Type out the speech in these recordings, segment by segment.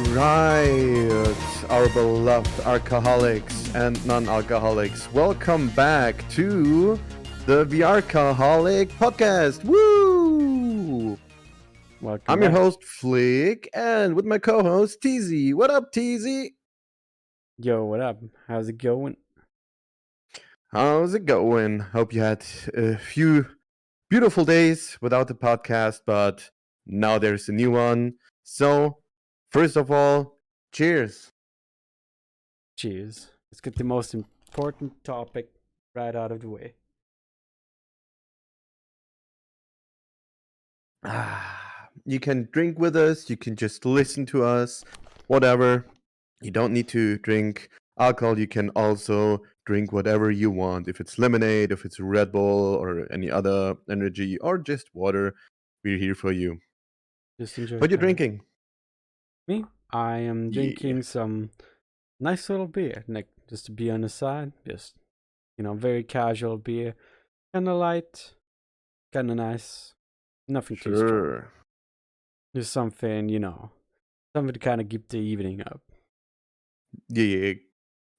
right, our beloved alcoholics and non-alcoholics, welcome back to the VRCoholic podcast. Woo! Welcome I'm your back. host Flick, and with my co-host TZ. What up, TZ? Yo, what up? How's it going? How's it going? Hope you had a few beautiful days without the podcast, but now there's a new one. So, first of all, cheers. Cheers. Let's get the most important topic right out of the way. You can drink with us, you can just listen to us, whatever. You don't need to drink alcohol. You can also drink whatever you want. If it's lemonade, if it's Red Bull, or any other energy, or just water, we're here for you. Just enjoy What you time. drinking? Me? I am Yeah. drinking some nice little beer. Like, just to be on the side. Just, very casual beer. Kinda light. Kinda nice. Nothing too strong. Sure. Just something, something to kind of keep the evening up. Yeah.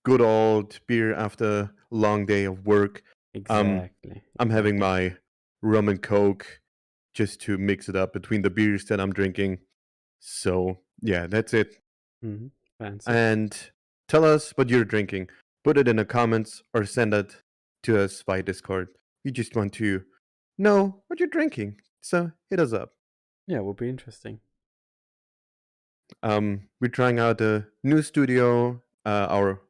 Good old beer after a long day of work. Exactly. I'm having my rum and coke just to mix it up between the beers that I'm drinking. So, yeah, that's it. Fancy. And tell us what you're drinking. Put it in the comments or send it to us by Discord. We just want to know what you're drinking. So, hit us up. Yeah, it will be interesting. We're trying out a new studio. Our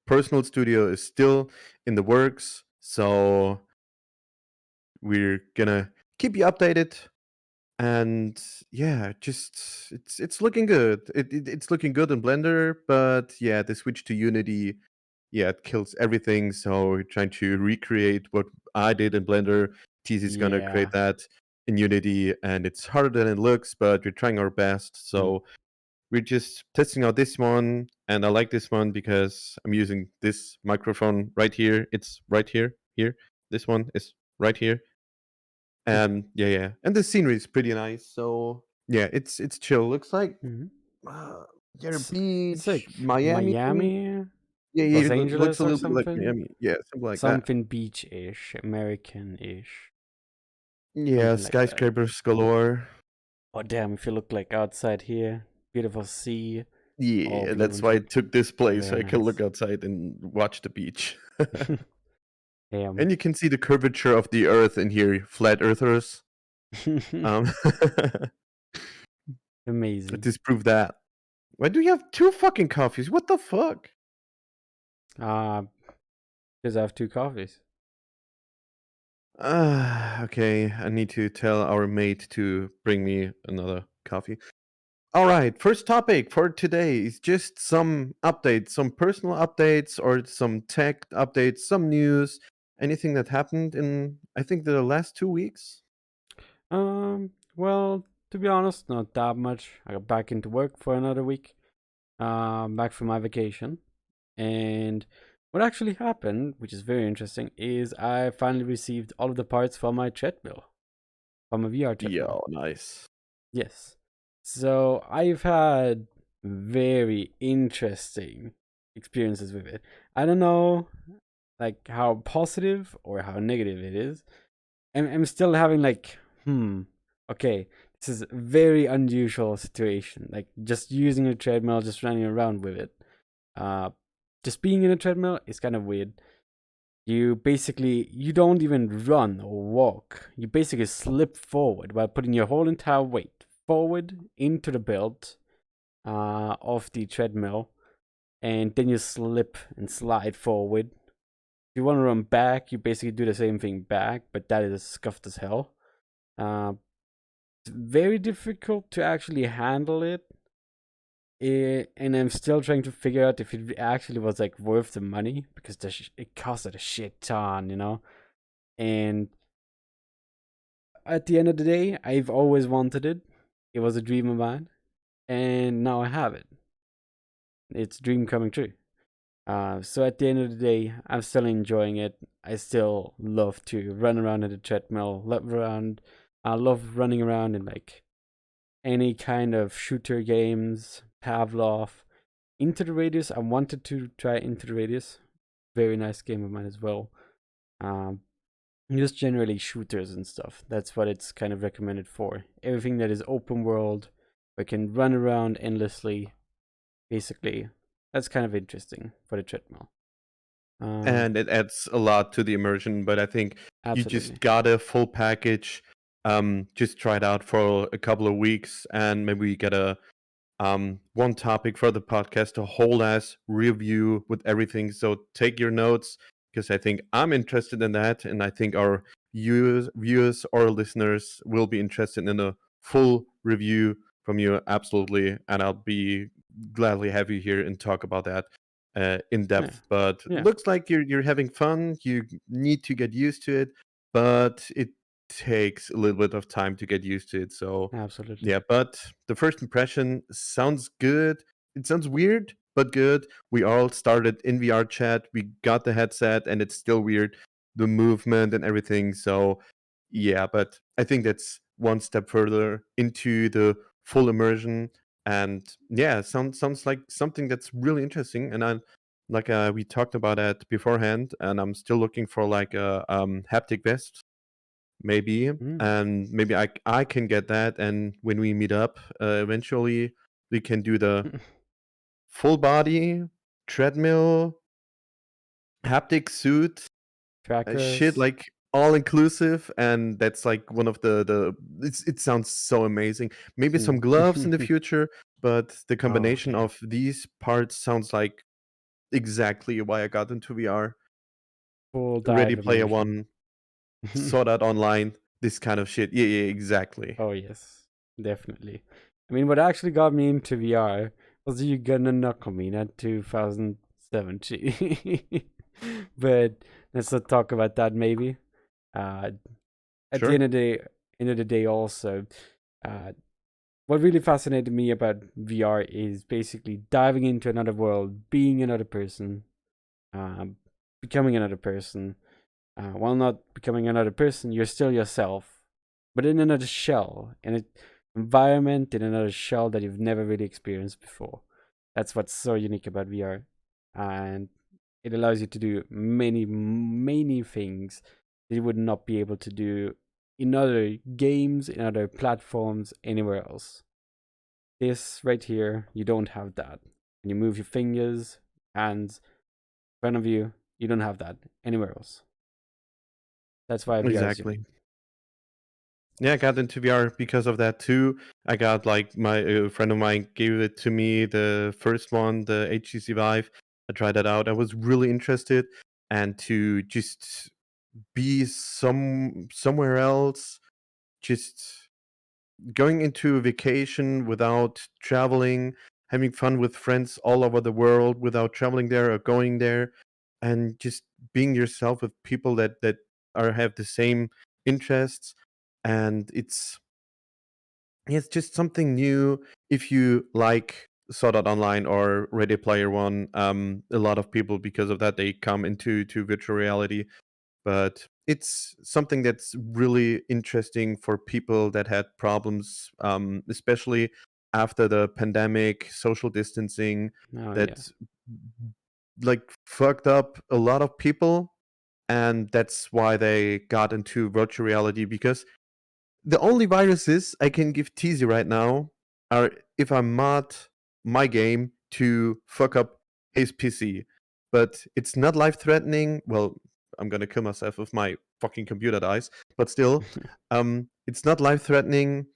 personal studio is still in the works. So, we're gonna keep you updated. And yeah, just it's looking good. It's looking good in Blender, but yeah, the switch to Unity, yeah, it kills everything. So we're trying to recreate what I did in Blender. TZ's gonna Yeah. create that in Unity, and it's harder than it looks, but we're trying our best. So we're just testing out this one, and I like this one because I'm using this microphone right here. It's right here, here. This one is right here. Yeah, and the scenery is pretty nice. So yeah, it's chill. Looks like uh, yeah, It's beach, like Miami. Miami, Yeah, Los it looks Angeles a or little bit like something. Miami. Yeah, something like that. Something beach-ish, American-ish. Yeah, Something like that. skyscrapers galore. Oh damn, if you look like outside here, beautiful sea. all Yeah, blue that's and why I shit. took this place so Very I can nice. look outside and watch the beach. Damn. And you can see the curvature of the Earth in here, flat Earthers. Amazing. Disprove that. Why do you have two fucking coffees? What the fuck? Because I have 2 coffees. Okay. I need to tell our mate to bring me another coffee. All right. First topic for today is just some updates, some personal updates or some tech updates, some news, anything that happened in, I think, the last 2 weeks. Well, to be honest, not that much. I got back into work for another week. Back from my vacation. And what actually happened, which is very interesting, is I finally received all of the parts for my treadmill. From a VR treadmill. Yo, nice. Yes. So I've had very interesting experiences with it. I don't know like how positive or how negative it is. I'm still having like, okay, this is a very unusual situation. Like just using a treadmill, just running around with it. Just being in a treadmill is kind of weird. You don't even run or walk. You basically slip forward while putting your whole entire weight forward into the belt of the treadmill, and then you slip and slide forward. If you want to run back, you basically do the same thing back, but that is scuffed as hell. It's very difficult to actually handle it. And I'm still trying to figure out if it actually was like worth the money, because it costed a shit ton, And at the end of the day, I've always wanted it. It was a dream of mine, and now I have it. It's a dream coming true. So at the end of the day, I'm still enjoying it. I still love to run around in the treadmill, love running around and like any kind of shooter games, Pavlov, Into the Radius. I wanted to try Into the Radius. Very nice game of mine as well. Um, just generally shooters and stuff. That's what it's kind of recommended for. Everything that is open world, where you can run around endlessly, basically. That's kind of interesting for the treadmill. And it adds a lot to the immersion, but I think you Absolutely. just got a full package. Just try it out for a couple of weeks and maybe get a one topic for the podcast, a whole ass review with everything. So take your notes because I think I'm interested in that, and I think our viewers or listeners will be interested in a full review from you. Absolutely, and I'll be gladly have you here and talk about that in Yeah. depth. But Yeah. looks like you're having fun. You need to get used to it, but it takes a little bit of time to get used to it. So Absolutely. yeah, but the first impression sounds good. It sounds weird, but good. We all started in VRChat. We got the headset, and it's still weird, the movement and everything. So, yeah, but I think that's one step further into the full immersion. And yeah, sounds like something that's really interesting. And I like we talked about that beforehand, and I'm still looking for like a haptic vest maybe, Mm. and maybe I can get that, and when we meet up, eventually, we can do the full body treadmill haptic suit shit, Trackers. like all inclusive, and that's like one of the it sounds so amazing. Maybe some Mm. gloves in the future, but the Oh, combination yeah. of these parts sounds like exactly why I got into VR. Full Ready dive Player immersion. One, Sword Art Online, this kind of shit. Yeah, yeah, exactly. Oh, yes. Definitely. I mean, what actually got me into VR was You Gonna Knock on Me, not 2017. But let's not talk about that, maybe. Uh, at the Sure. end of the day, also, uh, what really fascinated me about VR is basically diving into another world, being another person, um, becoming another person. While not becoming another person, you're still yourself, but in another shell, in an environment, in another shell that you've never really experienced before. That's what's so unique about VR, and it allows you to do many, many things that you would not be able to do in other games, in other platforms, anywhere else. This right here, you don't have that. When you move your fingers, hands in front of you, you don't have that anywhere else. That's why VR is Exactly. unique. Yeah, I got into VR because of that too. I got like my friend of mine gave it to me, the first one, the HTC Vive. I tried that out. I was really interested, and to just be somewhere else, just going into a vacation without traveling, having fun with friends all over the world without traveling there or going there, and just being yourself with people that are have the same interests. And it's just something new. If you like Sword Art Online or Ready Player One, a lot of people because of that they come into virtual reality. But it's something that's really interesting for people that had problems, especially after the pandemic, social distancing, Oh yeah. that like fucked up a lot of people, and that's why they got into virtual reality because the only viruses I can give TZ right now are if I mod my game to fuck up his PC. But it's not life threatening. Well, I'm gonna kill myself if my fucking computer dies. But still, it's not life threatening.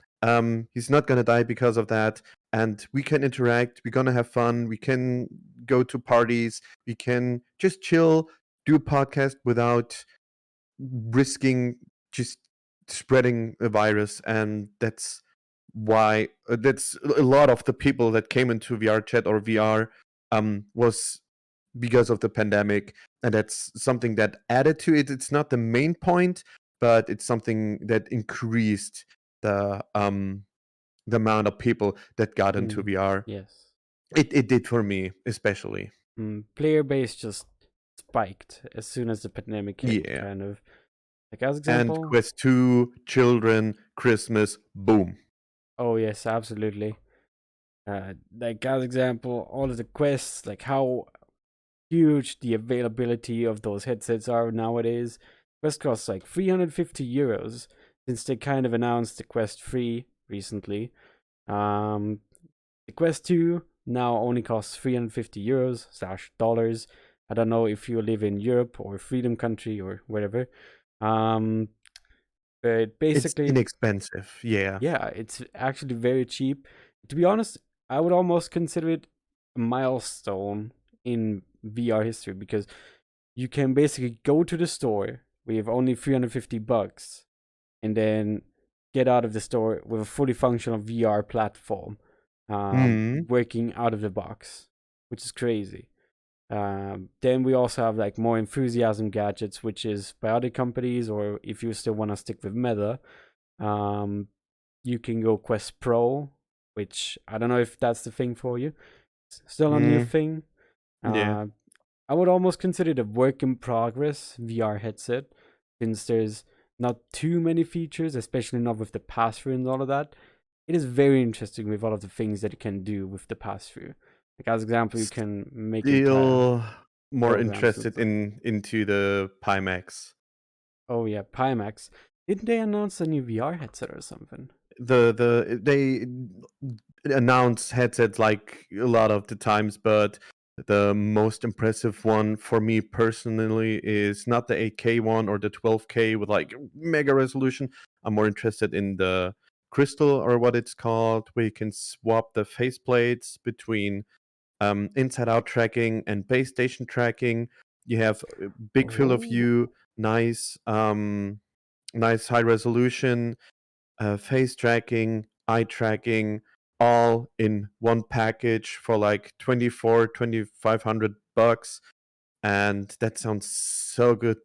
He's not gonna die because of that. And we can interact. We're gonna have fun. We can go to parties. We can just chill, do a podcast without risking just spreading a virus, and that's why that's a lot of the people that came into VRChat or VR was because of the pandemic, and that's something that added to it. It's not the main point, but it's something that increased the amount of people that got into Mm, VR. yes. It did for me especially. Player base just spiked as soon as the pandemic hit, Yeah. kind of. Like, as And example, Quest 2, Children, Christmas, boom. Oh yes, absolutely. Like as example, all of the quests, like how huge the availability of those headsets are nowadays. Quest costs like 350 euros since they kind of announced the Quest 3 recently. Um, the Quest 2 now only costs 350 euros slash dollars. I don't know if you live in Europe or Freedom Country or wherever. Um, but It's basically, inexpensive. Yeah. yeah, it's actually very cheap. To be honest, I would almost consider it a milestone in VR history because you can basically go to the store with only 350 bucks and then get out of the store with a fully functional VR platform Hmm. working out of the box, which is crazy. Then we also have like more enthusiasm gadgets, which is by other companies, or if you still want to stick with Meta, um, you can go Quest Pro, which I don't know if that's the thing for you. Still a new Mm, thing. yeah. Uh, I would almost consider it a work in progress VR headset, since there's not too many features, especially not with the pass through and all of that. It is very interesting with all of the things that you can do with the pass through. Like as example, you can make entire Still more programs and interested stuff. into the Pimax. Oh yeah, Pimax. Didn't they announce a new VR headset or something? They announce headsets like a lot of the times, but the most impressive one for me personally is not the 8K one or the 12K with like mega resolution. I'm more interested in the crystal, or what it's called, where you can swap the faceplates between inside out tracking and base station tracking. You have a big field of Oh, view, nice nice high resolution, face tracking, eye tracking, all in one package for like 2500 bucks. And that sounds so good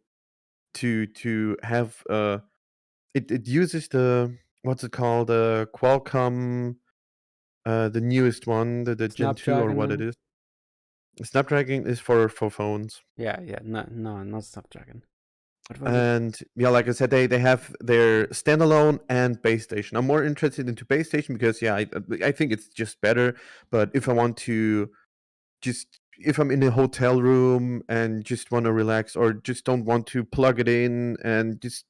to have. It uses the, what's it called, the Qualcomm, the newest one, the Gen 2 or what it Snapdragon. is. Snapdragon is for phones. Yeah, yeah. No, no, not Snapdragon. What was it? And yeah, like I said, they have their standalone and base station. I'm more interested into base station because yeah, I think it's just better. But if I want to just, if I'm in a hotel room and just want to relax, or just don't want to plug it in, and just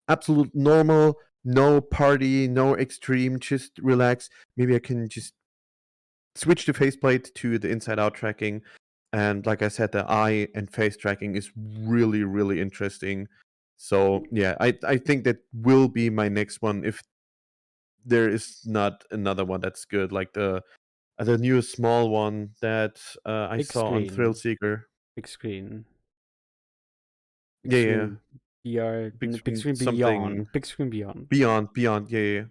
absolute normal, no party, no extreme, just relax, maybe I can just switch the faceplate to the inside out tracking. And like I said, the eye and face tracking is really, really interesting. So yeah, I think that will be my next one if there is not another one that's good, like the new small one that I Big saw on Thrill screen. Seeker. Big screen. Big Yeah, yeah, screen. VR. big Big screen screen something beyond. Big screen beyond. beyond. Yeah, yeah.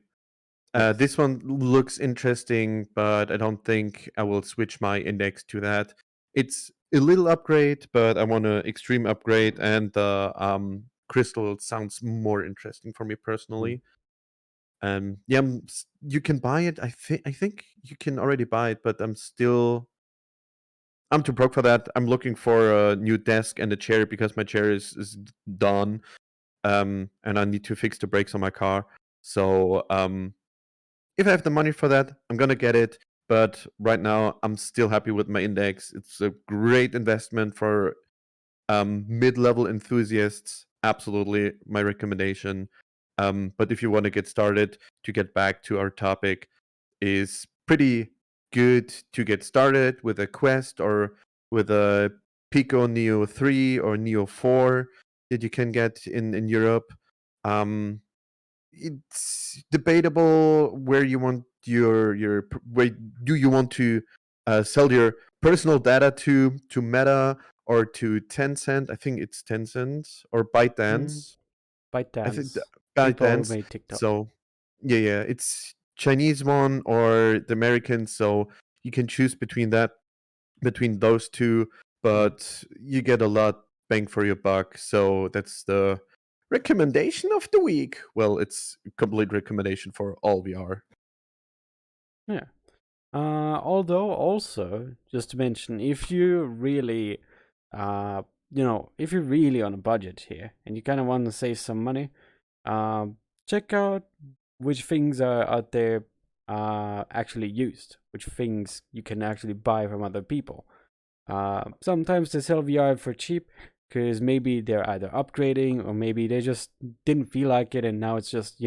Yes. This one looks interesting, but I don't think I will switch my index to that. It's a little upgrade, but I want an extreme upgrade, and the crystal sounds more interesting for me Mm. personally. Yeah, you can buy it. I think you can already buy it, but I'm too broke for that. I'm looking for a new desk and a chair because my chair is done, and I need to fix the brakes on my car. So if I have the money for that, I'm gonna get it. But right now, I'm still happy with my index. It's a great investment for mid-level enthusiasts. Absolutely, my recommendation. But if you want to get started, to get back to our topic, is pretty good to get started with a Quest or with a Pico Neo 3 or Neo 4 that you can get in Europe. Um, it's debatable where you want where do you want to sell your personal data to Meta or to Tencent. I think it's Tencent or Mm. ByteDance. I think ByteDance. People who ByteDance. made TikTok. So yeah, yeah, it's Chinese one or the American. So you can choose between those two, Mm. but you get a lot bang for your buck. So that's the recommendation of the week. Well, it's a complete recommendation for all VR. Yeah. Although also, just to mention, if you really, uh, if you're really on a budget here and you kind of want to save some money, check out which things are out there actually used, which things you can actually buy from other people. Sometimes they sell VR for cheap because maybe they're either upgrading or maybe they just didn't feel like it and now it's just,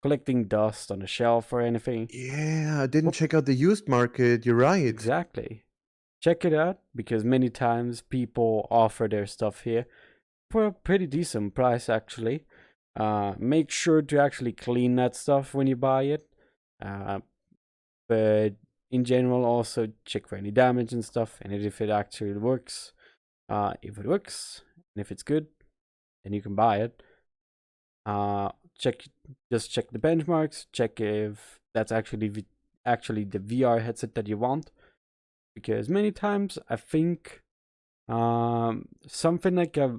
collecting dust on a shelf or anything. Yeah, I didn't Well, check out the used market. You're right. exactly. Check it out because many times people offer their stuff here for a pretty decent price, actually. Make sure to actually clean that stuff when you buy it. Uh, but in general, also check for any damage and stuff, and if it actually works. If it works and if it's good, then you can buy it. Check just check the benchmarks. Check if that's actually the VR headset that you want, because many times I think something like a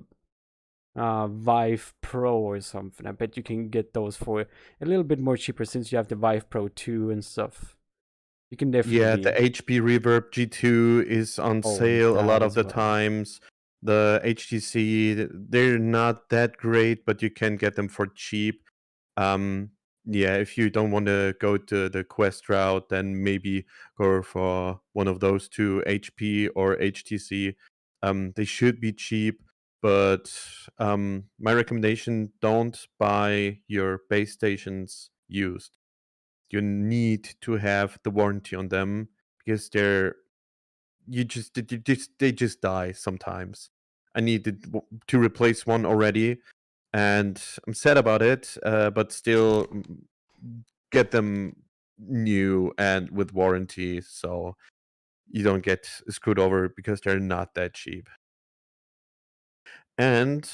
Vive Pro or something. I bet you can get those for a little bit more cheaper since you have the Vive Pro 2 and stuff. You can Yeah, the definitely. HP Reverb G2 is on Oh, sale a lot that of as the well. times. The HTC, they're not that great, but you can get them for cheap. Um, yeah, if you don't want to go to the Quest route, then maybe go for one of those two, HP or HTC. They should be cheap, but my recommendation: don't buy your base stations used. You need to have the warranty on them because they just die sometimes. I needed to replace one already, and I'm sad about it. But still, get them new and with warranty, so you don't get screwed over because they're not that cheap. And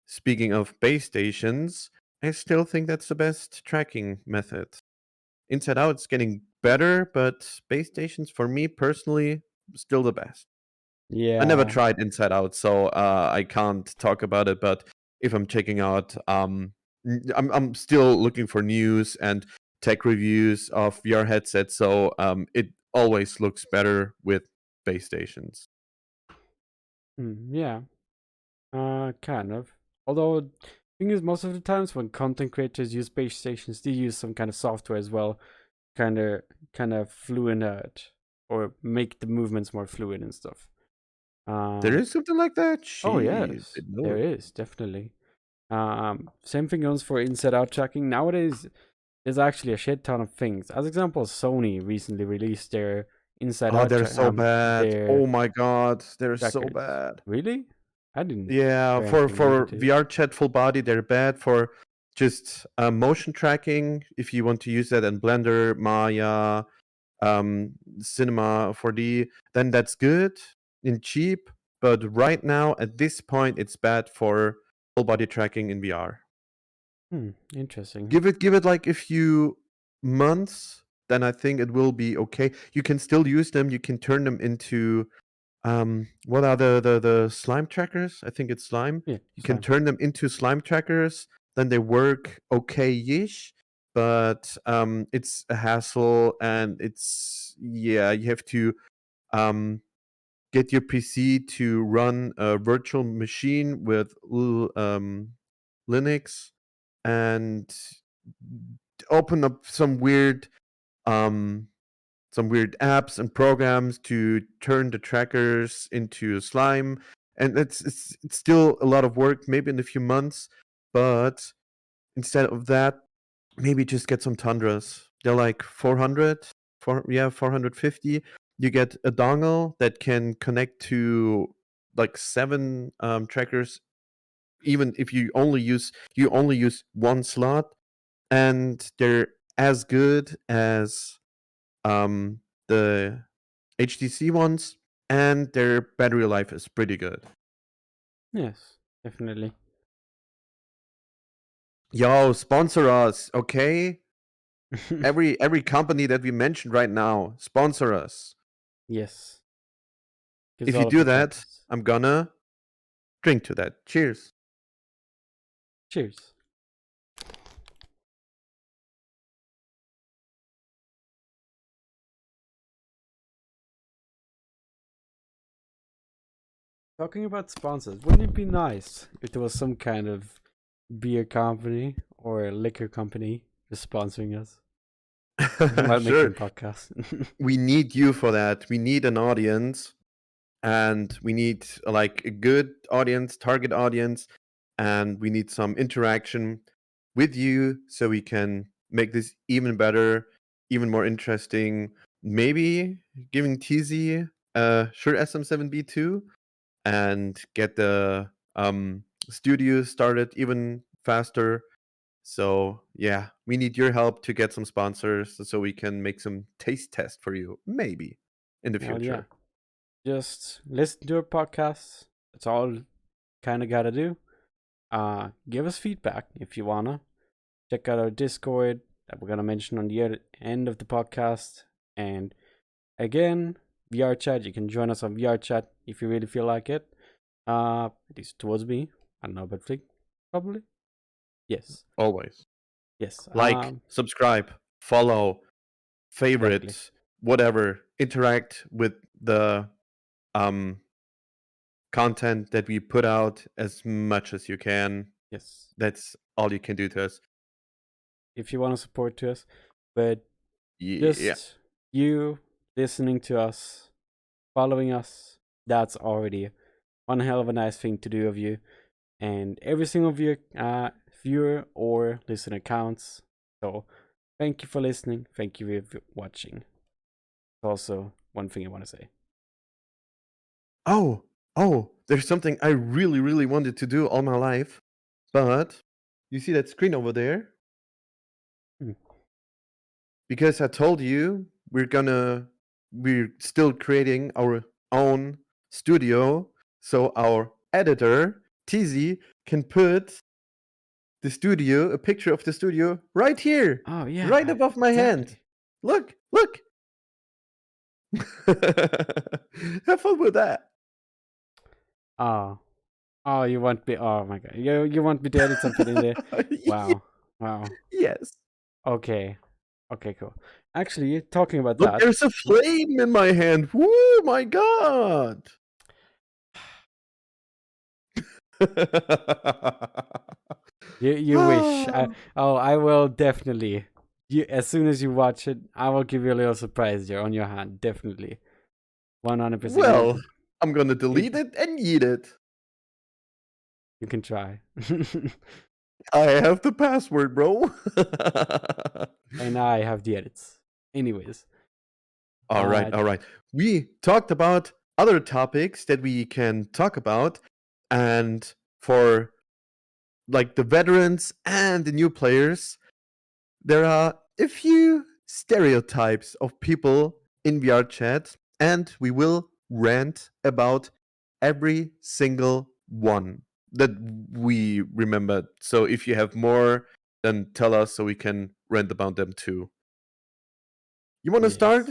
speaking of base stations, I still think that's the best tracking method. Inside Out's getting better, but base stations for me personally still the best. I never Yeah. tried Inside Out, so I can't talk about it. But if I'm checking out, I'm still looking for news and tech reviews of VR headsets. So it always looks better with base stations. Yeah. Kind of. Although, thing is, most of the times when content creators use base stations, they use some kind of software as well, kind of, fluent it, or make the movements more fluid and stuff. There Um. is something like that. Oh Jeez, yes, didn't know there it. is definitely. Same thing goes for inside out tracking. Nowadays, there's actually a shit ton of things. As example, Sony recently released their inside Oh, out they're so bad. their Oh my god, they're so trackers. bad. Really? I didn't Yeah, hear anything for negative. VRChat full body, they're bad. For just motion tracking, if you want to use that in Blender, Maya, Cinema 4D, then that's good and cheap. But right now, at this point, it's bad for full body tracking in VR. Interesting. Give it like a few months, then I think it will be okay. You can still use them. You can turn them into what are the slime trackers? I think it's slime. Yeah, You can slime. turn them into slime trackers, then they work okay-ish, but it's a hassle and it's yeah, you have to um get your PC to run a virtual machine with Linux and open up um some weird apps and programs to turn the trackers into slime. And it's still a lot of work, maybe in a few months, but instead of that, maybe just get some Tundras. They're like 400, 450. You get a dongle that can connect to like seven trackers, even if you only use one slot, and they're as good as um, the HTC ones, and their battery life is pretty good. Yes, definitely. Yo, sponsor us, okay? Every company that we mentioned right now, sponsor us. Yes, because If you all of do the that, trackers. I'm gonna drink to that. Cheers. Cheers. Talking about sponsors, wouldn't it be nice if there was some kind of beer company or a liquor company sponsoring us while Sure. making podcasts. We need you for that. We need an audience, and we need like a good audience, target audience, and we need some interaction with you so we can make this even better, even more interesting. Maybe giving TZ sure SM7B2 and get the studio started even faster. So yeah, we need your help to get some sponsors so we can make some taste test for you, maybe in the Hell yeah. future. Just listen to our podcasts. That's all kind of gotta do. Give us feedback if you wanna. Check out our Discord that we're gonna mention on the end of the podcast. And again, VRChat. You can join us on VRChat if you really feel like it. At least towards me. I don't know about Flick. Probably. Yes. Always. Yes. Like, subscribe, follow, favorite, Exactly. whatever. Interact with the content that we put out as much as you can. Yes. That's all you can do to us. If you want to support to us, but Yeah. just you listening to us, following us, that's already one hell of a nice thing to do of you. And every single viewer or listener counts. So thank you for listening. Thank you for watching. Also, one thing I want to say. Oh, there's something I really, really wanted to do all my life. But you see that screen over there? Hmm. Because I told you we're still creating our own studio, so our editor, TZ, can put the studio, a picture of the studio, right here. Oh yeah, right above my hand. exactly. Look. Have fun with that. Oh, you want me? Oh my god, you want me to edit something in there? Wow. Yes. Okay, cool. Actually, talking about Look, that, there's a flame in my hand. Woo, my god. you wish. I will definitely. As soon as you watch it, I will give you a little surprise there on your hand. Definitely, 100%. Well, I'm gonna delete it and eat it. You can try. I have the password, bro. And I have the edits. Anyways. All right. We talked about other topics that we can talk about, and for like the veterans and the new players, there are a few stereotypes of people in VRChat, and we will rant about every single one that we remembered. So if you have more, then tell us so we can rant about them too. You want to start?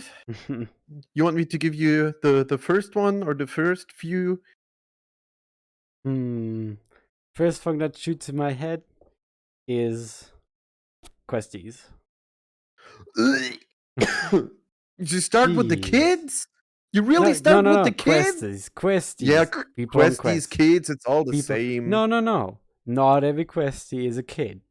You want me to give you the first one or the first few? First thing that shoots in my head is questies. You start with the Jeez. kids? You really start with the kids? Questies. Yeah, People on questies, kids, it's all the People. same. No. Not every questie is a kid.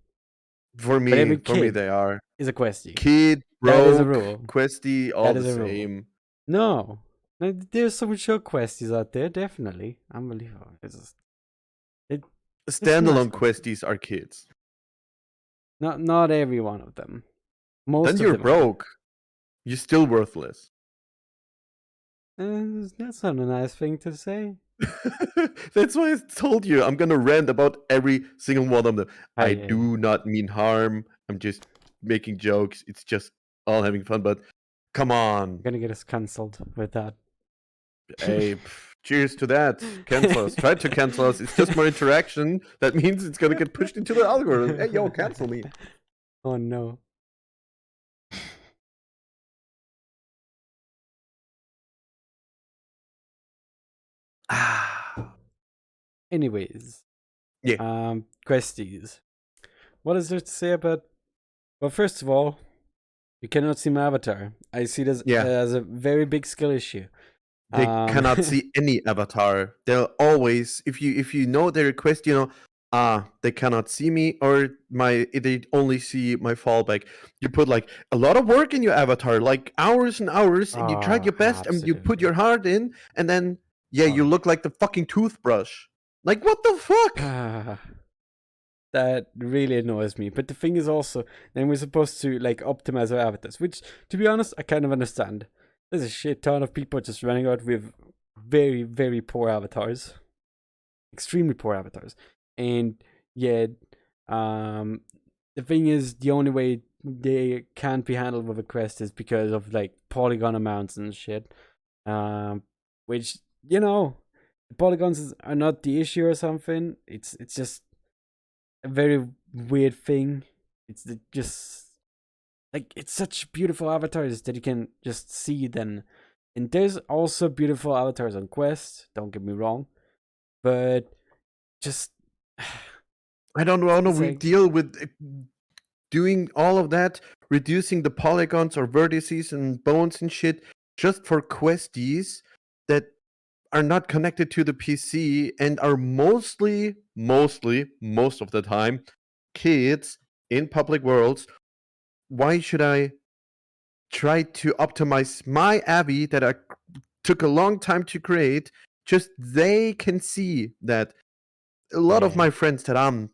For But every me, kid they are. is a questie. Kid, That is a broke, rule. questie, all That is the a rule. same. No. There's some show questies out there, definitely. Unbelievable. Standalone nice questies are kids. Not every one of them. Most Then of you're them broke. You're still worthless. That's not a nice thing to say. That's why I told you I'm gonna rant about every single one of them. I Hey. do not mean harm. I'm just making jokes. It's just all having fun. But come on, I'm gonna get us cancelled with that. hey, cheers to that. Cancel us. Try to cancel us. It's just more interaction. That means it's gonna get pushed into the algorithm. Hey, yo, cancel me. Oh no. Anyways. Yeah. Questies. What is there to say about? Well, first of all, you cannot see my avatar. I see this as a very big skill issue. They cannot see any avatar. They'll always, if you know their request, they cannot see me, or they only see my fallback. You put like a lot of work in your avatar, like hours and hours, and you tried Oh, your best and you put absolutely. your heart in, and then you Oh, look like the fucking toothbrush. Like, what the fuck? yeah. That really annoys me. But the thing is also, then we're supposed to like optimize our avatars, which, to be honest, I kind of understand. There's a shit ton of people just running out with very, very poor avatars, extremely poor avatars, and yeah, um, the thing is, the only way they can't be handled with a quest is because of like polygon amounts and shit. Um, which the polygons are not the issue or something. It's just a very weird thing. Just like it's such beautiful avatars that you can just see them. And there's also beautiful avatars on Quest, don't get me wrong. But just I don't want to it's like deal with doing all of that, reducing the polygons or vertices and bones and shit just for questies that are not connected to the PC and are mostly, most of the time, kids in public worlds. Why should I try to optimize my Abby that I took a long time to create? Just they can see that a lot of yeah. my friends that I'm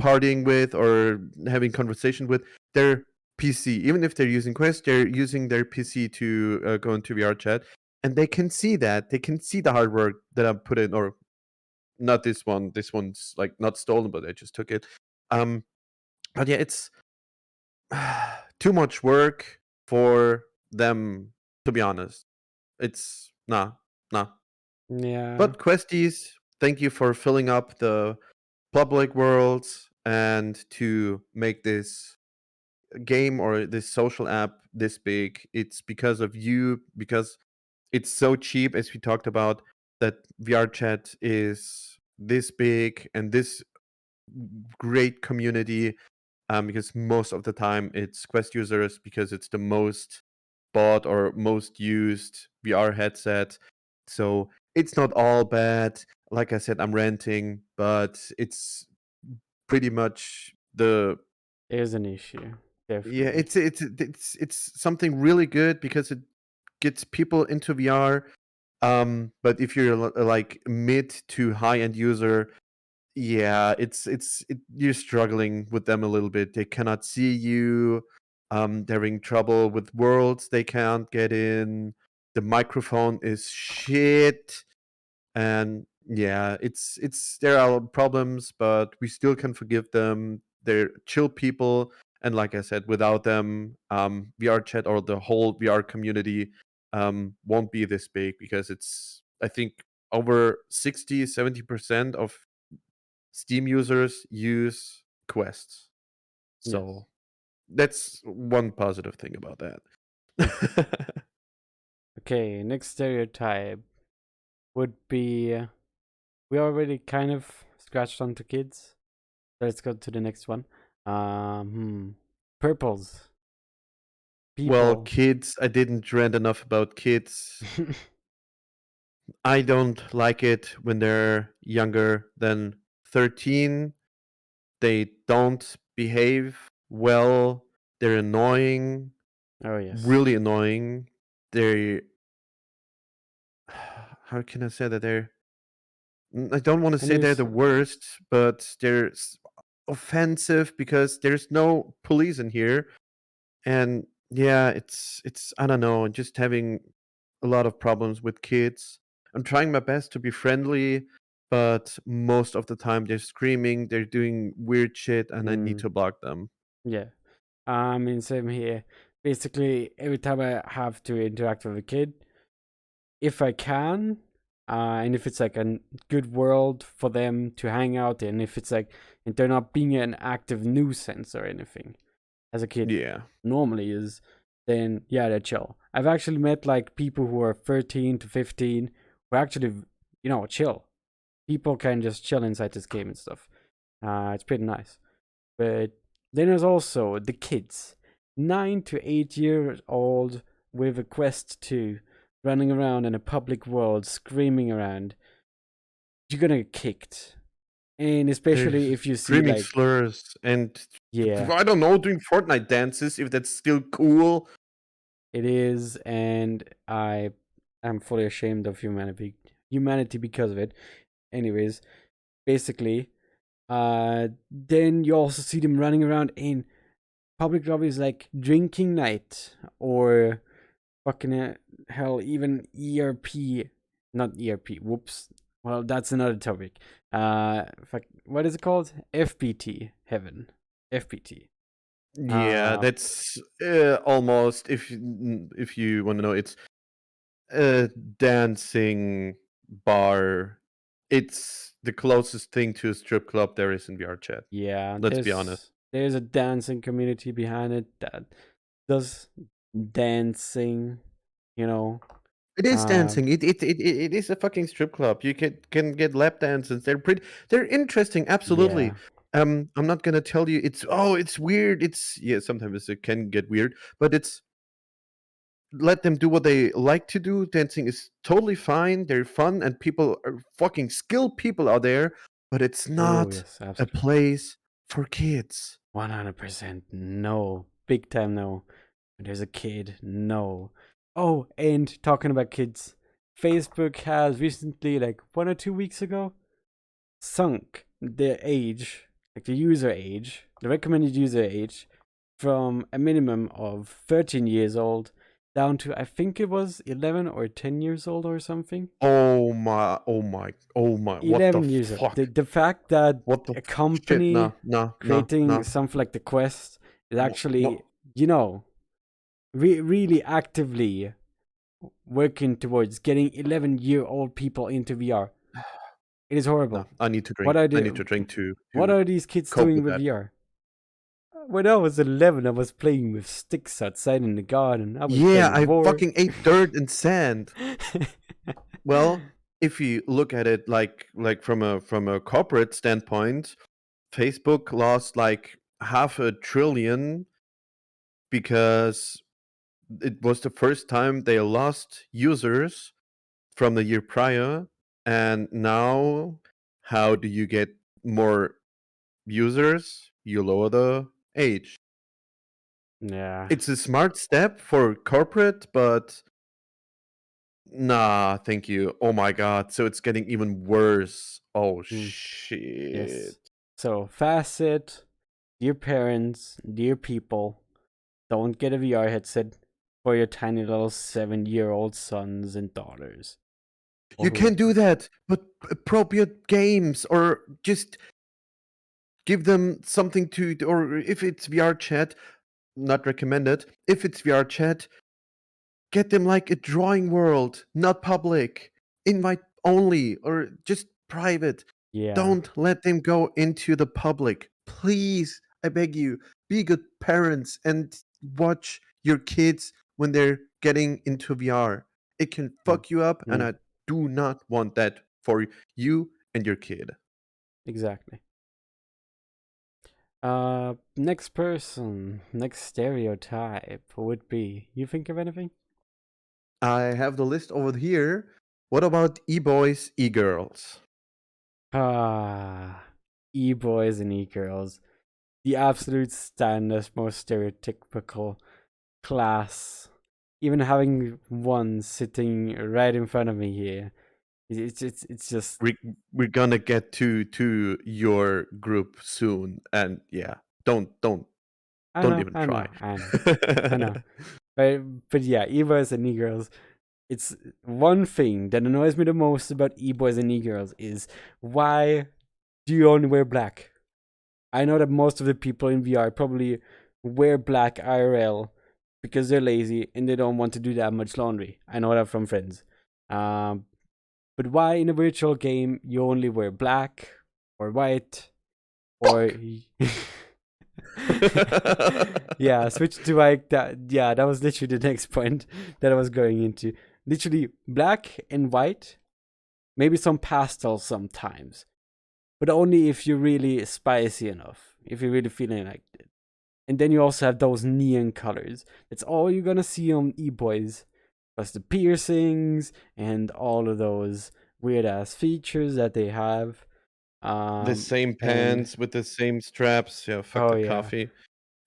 partying with or having conversation with, they're PC. Even if they're using Quest, they're using their PC to go into VRChat, and they can see that. They can see the hard work that I put in, or not this one. This one's like not stolen, but I just took it. Um, but yeah, it's too much work for them. To be honest, it's nah, nah. Yeah. But Questies, thank you for filling up the public worlds and to make this game or this social app this big. It's because of you, because it's so cheap, as we talked about, that VRChat is this big and this great community. Because most of the time it's Quest users, because it's the most bought or most used VR headset. So it's not all bad. Like I said, I'm ranting, but it's pretty much the There's an issue. yeah, Definitely. it's something really good because it gets people into VR. But if you're like mid to high end user, yeah, you're struggling with them a little bit. They cannot see you. They're having trouble with worlds they can't get in. The microphone is shit. And yeah, it's there are problems, but we still can forgive them. They're chill people, and like I said, without them, VRChat or the whole VR community won't be this big, because it's, I think, over 60-70% of Steam users use Quests. Yes. So that's one positive thing about that. Okay, next stereotype would be we already kind of scratched onto kids. Let's go to the next one. Purples. Well, People. kids, I didn't rant enough about kids. I don't like it when they're younger than 13. They don't behave well. They're annoying, Oh yes. really annoying. They, how can I say that they're, I don't want to And say they're there's the worst, but they're offensive because there's no police in here. And yeah, it's I don't know, just having a lot of problems with kids. I'm trying my best to be friendly, but most of the time they're screaming, they're doing weird shit, and I need mm, to block them. yeah. Same here. Basically, every time I have to interact with a kid, if I can, and if it's like a good world for them to hang out in, if it's like and they're not being an active nuisance or anything, as a kid Yeah. normally is, then yeah, they're chill. I've actually met like people who are 13 to 15 who actually, chill. People can just chill inside this game and stuff. It's pretty nice. But then there's also the kids, 9 to 8 years old with a Quest 2, running around in a public world, screaming around. You're gonna get kicked. And They're especially if you see screaming like, slurs and yeah, I don't know, doing Fortnite dances if that's still cool. it is, and I am fully ashamed of humanity because of it. Anyways, basically, then you also see them running around in public lobbies like drinking night or fucking hell, even ERP, not ERP. Whoops. Well, that's another topic. What is it called? FPT heaven. FPT. Yeah, Uh, that's almost if you want to know, it's a dancing bar. It's the closest thing to a strip club there is in VRChat. yeah. Let's be honest. There's a dancing community behind it that does dancing. You know. It is Uh, dancing. It is a fucking strip club. You can get lap dances. They're pretty. They're interesting. Absolutely. yeah. I'm not gonna tell you it's weird. It's yeah. Sometimes it can get weird, but it's let them do what they like to do. Dancing is totally fine. They're fun, and people are fucking skilled people out there. But it's Oh not yes, a absolutely. place for kids. 100% no. Big time no. When there's a kid, no. Oh, and talking about kids, Facebook has recently, like 1 or 2 weeks ago, sunk the age, like the user age, the recommended user age, from a minimum of 13 years old down to, I think it was 11 or 10 years old or something. Oh my! Oh my! Oh my! What the 11 years old. fuck? The fact that What the a shit? company No! No! No! creating No! something like the Quest is What? actually, really actively working towards getting 11-year-old people into VR. It is No, horrible. I need to What drink. are I need to the drink what to are these kids cope doing with with that. VR? When I was 11, I was playing with sticks outside in the garden. I was Yeah, playing I War. fucking ate dirt and sand. Well, if you look at it like from a corporate standpoint, Facebook lost like half a trillion because it was the first time they lost users from the year prior, and now how do you get more users? You lower the age. Yeah. It's a smart step for corporate, but nah, thank you. Oh my god, so it's getting even worse. Oh Mm, shit. yes. So, Facet, dear parents, dear people, don't get a VR headset for your tiny little 7-year-old sons and daughters. Or You can do whoever. that, but appropriate games or just give them something to or if it's VR chat, not recommended. If it's VR chat, get them like a drawing world, not public. Invite only or just private. Yeah. Don't let them go into the public. Please, I beg you, be good parents and watch your kids when they're getting into VR. It can Mm, fuck you up, and mm, I do not want that for you and your kid. exactly. Next person, next stereotype would be. You think of anything? I have the list over here. What about e-boys, e-girls? Ah, e-boys and e-girls. The absolute standard, most stereotypical class. Even having one sitting right in front of me here. It's just. we we're gonna get to your group soon, and yeah, don't I don't know, even I try. know, I know, I know. But yeah, e-boys and e-girls. It's one thing that annoys me the most about e-boys and e-girls is why do you only wear black? I know that most of the people in VR probably wear black IRL because they're lazy and they don't want to do that much laundry. I know that from friends. Um, but why in a virtual game you only wear black or white or Fuck. yeah, switch to like that. Yeah, that was literally the next point that I was going into. Literally black and white, maybe some pastel sometimes, but only if you're really spicy enough. If you're really feeling like it. And then you also have those neon colors. That's all you're gonna see on e-boys. Plus the piercings and all of those weird ass features that they have. The same And pants with the same straps. Yeah, fuck oh the yeah, coffee.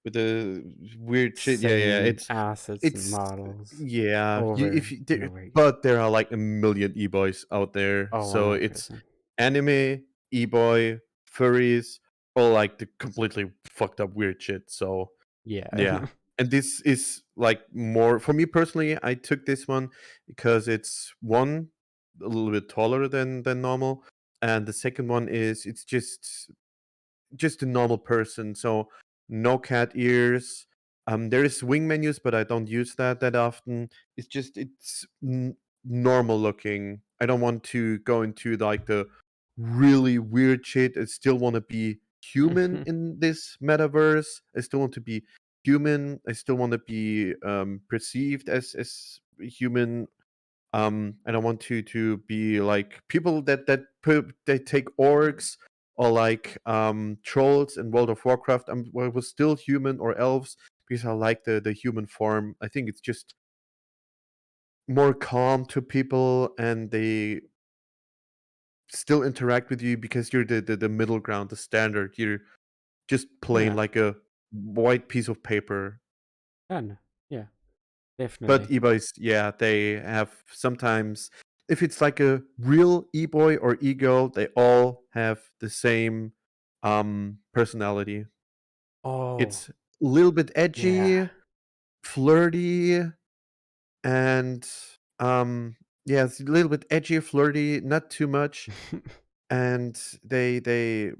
With the weird shit. Yeah, yeah. same assets and It's models yeah. You over if you, and there, over again. but there are like a million e-boys out there. Oh, So it's 100%. anime, e-boy, furries, all like the completely fucked up weird shit. So Yeah. yeah. And this is like more for me personally, I took this one because it's one a little bit taller than normal. And the second one is it's just a normal person. So no cat ears. There is wing menus, but I don't use that often. It's just normal looking. I don't want to go into like the really weird shit. I still want to be human in this metaverse. I still want to be human. I still want to be perceived as human. I don't want to be like people they take orcs or like trolls in World of Warcraft. I was still human or elves because I like the human form. I think it's just more calm to people and they still interact with you because you're the middle ground, the standard. You're just plain Yeah. like a white piece of paper. And yeah, But definitely. e-boys, yeah, they have sometimes if it's like a real e-boy or e-girl, they all have the same personality. Oh, It's a little bit yeah. edgy, flirty, and yeah, it's a little bit edgy, flirty, not too much. And they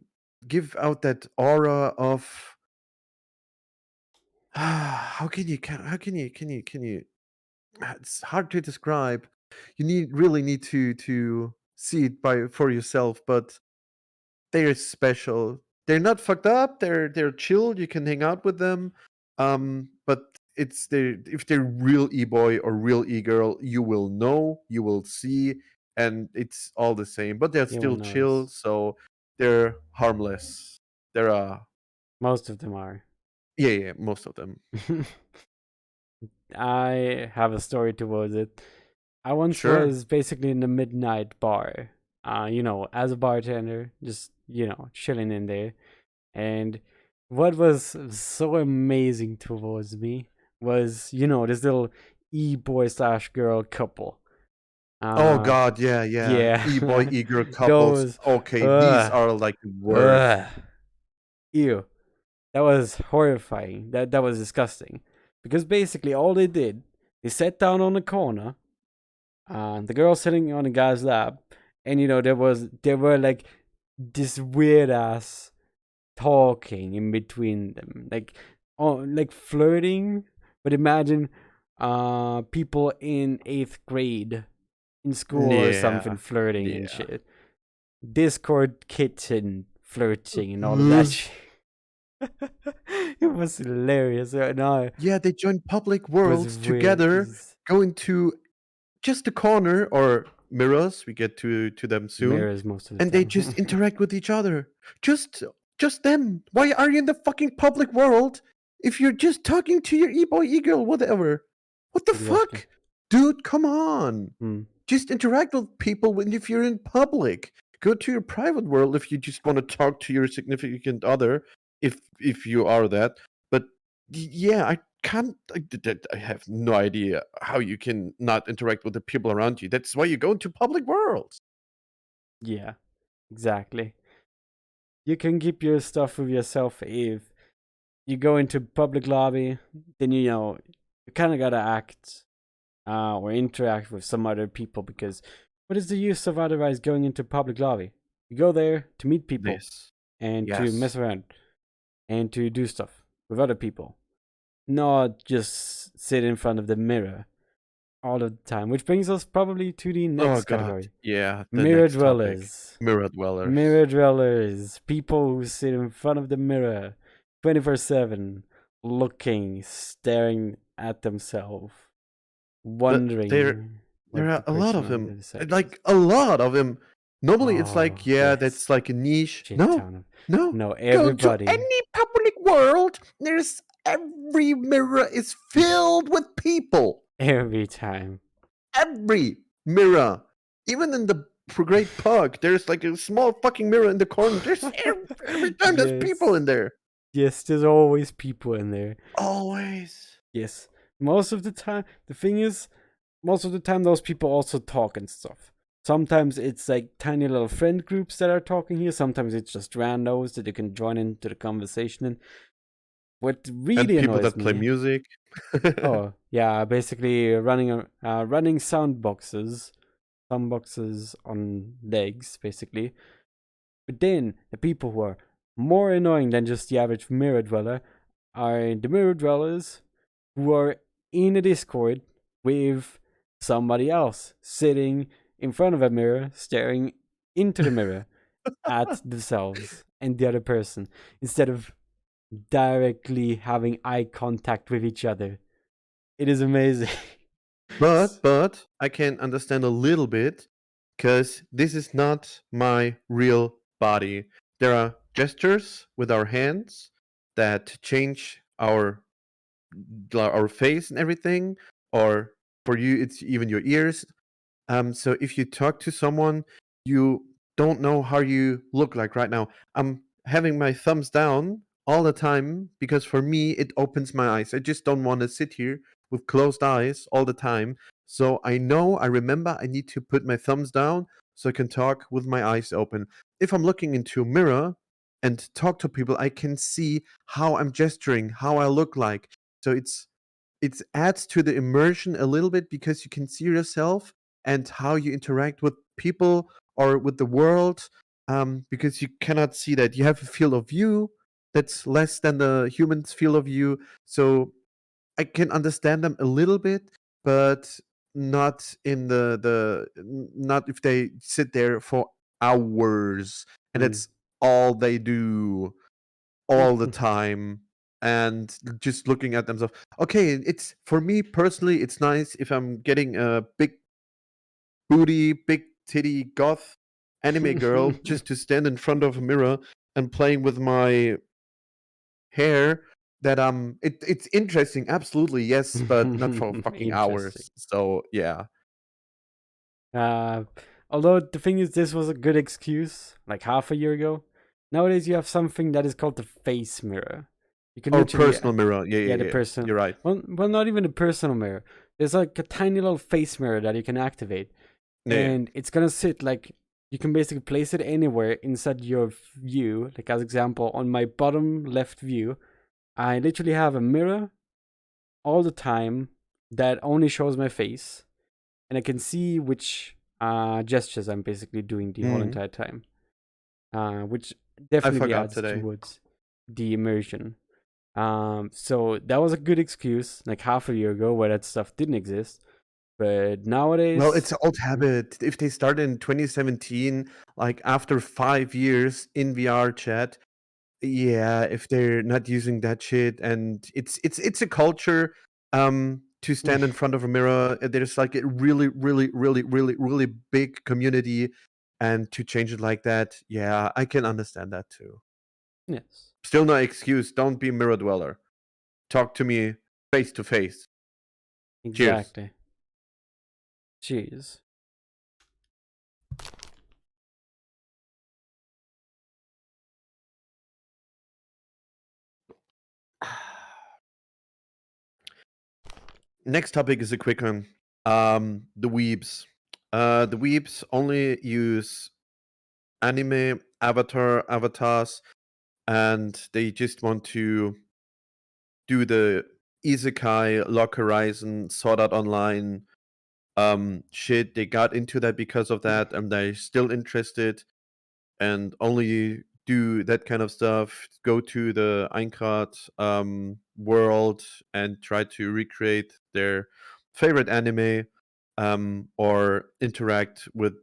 give out that aura of how can you it's hard to describe. You really need to see it by for yourself, but they're special. They're not fucked up. They're chill. You can hang out with them. But it's they if they're real e-boy or real e-girl, you will know, you will see, and it's all the same. But they're still Anyone chill, knows. so they're harmless. There are Most of them are. yeah, most of them. I have a story towards it. I once Sure. was basically in the midnight bar, as a bartender, just, chilling in there. And what was so amazing towards me was, this little e-boy slash girl couple. Oh Uh, god, yeah, yeah. E-boy, yeah, e-girl couples. those, Okay, these uh, are like the worst. uh, ew. That was horrifying. That was disgusting. Because basically all they did, they sat down on the corner, the girl sitting on the guy's lap, and there were like this weird ass talking in between them. Like flirting. But imagine people in 8th grade in school or something Yeah. flirting and Yeah. shit. Discord kitten flirting and all of that shit. It was hilarious. No, it Yeah, they join public was worlds weird. together, go into just a corner or mirrors, we get to them soon, Mirrors most of the and they time. just interact with each other. Just just them. Why are you in the fucking public world if you're just talking to your e-boy, e-girl, whatever? What the Exactly. fuck? Dude, come on. Hmm. Just interact with people when if you're in public. Go to your private world if you just want to talk to your significant other, if you are that. But yeah, I can't. I have no idea how you can not interact with the people around you. That's why you go into public worlds. Yeah, exactly. You can keep your stuff with yourself if you go into public lobby, then you kind of gotta act or interact with some other people because what is the use of otherwise going into public lobby? You go there to meet people This, and to mess yes. around and to do stuff with other people, not just sit in front of the mirror all of the time. Which brings us probably to the Oh next god, category: yeah. The mirror next topic, dwellers. mirror dwellers. Mirror dwellers, people who sit in front of the mirror 24/7, looking, staring at themselves, But wondering there what are the a lot person of on the them. other side is. Like a lot of them. Normally it's Oh, like, yeah, yes. that's like a niche. Shit No, ton of. no. No, Go to everybody. any public world. There's every mirror is filled with people. Every time. Every mirror. Even in the great pug. There's like a small fucking mirror in the corner. There's every time there's people Yes. in there. Yes, there's always people in there. Always. Yes. Most of the time, the thing is, most of the time those people also talk and stuff. Sometimes it's like tiny little friend groups that are talking here. Sometimes it's just randos that you can join into the conversation. And what And really people annoys that play me, music. oh yeah, basically running sound boxes on legs, basically. But then the people who are more annoying than just the average mirror dweller are the mirror dwellers who are in a Discord with somebody else sitting in front of a mirror, staring into the mirror at themselves and the other person instead of directly having eye contact with each other. It is amazing. But I can understand a little bit because this is not my real body. There are gestures with our hands that change our face and everything, or for you, it's even your ears. So if you talk to someone, you don't know how you look like right now. I'm having my thumbs down all the time because for me, it opens my eyes. I just don't want to sit here with closed eyes all the time. So I remember I need to put my thumbs down so I can talk with my eyes open. If I'm looking into a mirror and talk to people, I can see how I'm gesturing, how I look like. So it adds to the immersion a little bit because you can see yourself and how you interact with people or with the world, because you cannot see that. You have a field of view that's less than the human's field of view. So I can understand them a little bit, but not in not if they sit there for hours and Mm. that's all they do all the time and just looking at themselves. Okay, it's for me personally, it's nice if I'm getting a big booty, big titty goth anime girl just to stand in front of a mirror and playing with my hair. That it's interesting, absolutely yes, but not for fucking Interesting. hours. So yeah. Uh, Although the thing is, this was a good excuse like half a year ago. Nowadays, you have something that is called the face mirror. You can Or literally, personal mirror. Yeah, yeah, yeah, the yeah. person. You're right. Well, not even a personal mirror. There's like a tiny little face mirror that you can activate, Yeah, yeah. and it's gonna sit like you can basically place it anywhere inside your view. Like as example, on my bottom left view, I literally have a mirror all the time that only shows my face, and I can see which gestures I'm basically doing the whole Mhm. entire time, which I definitely forgot adds today. towards the immersion. So that was a good excuse, like half a year ago, where that stuff didn't exist. But Well, it's nowadays, an old habit. If they started in 2017, like after 5 years in VRChat, yeah, if they're not using that shit, and it's a culture to stand in front of a mirror. There's like a really, really, really, really, really big community, and to change it like that, yeah, I can understand that too. yes, Still no excuse. Don't be a mirror dweller. Talk to me face to face. Cheers. exactly. Jeez. Next topic is a quick one. The weebs. The weebs only use anime avatars, and they just want to do the isekai, Lock Horizon, Sword Art Online shit. They got into that because of that, and they're still interested and only do that kind of stuff. Go to the Eintracht world and try to recreate their favorite anime, or interact with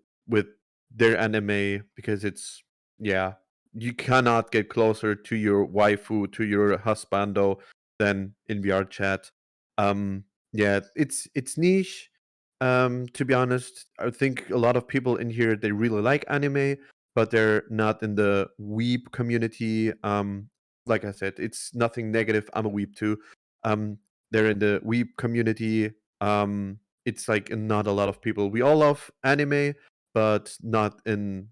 their anime because it's, yeah, you cannot get closer to your waifu, to your husbando than in VR chat. Yeah, it's niche. To be honest, I think a lot of people in here, they really like anime, but they're not in the weeb community. Like I said, it's nothing negative. I'm a weeb too. Um, they're in the weeb community. It's like not a lot of people. We all love anime, but not in,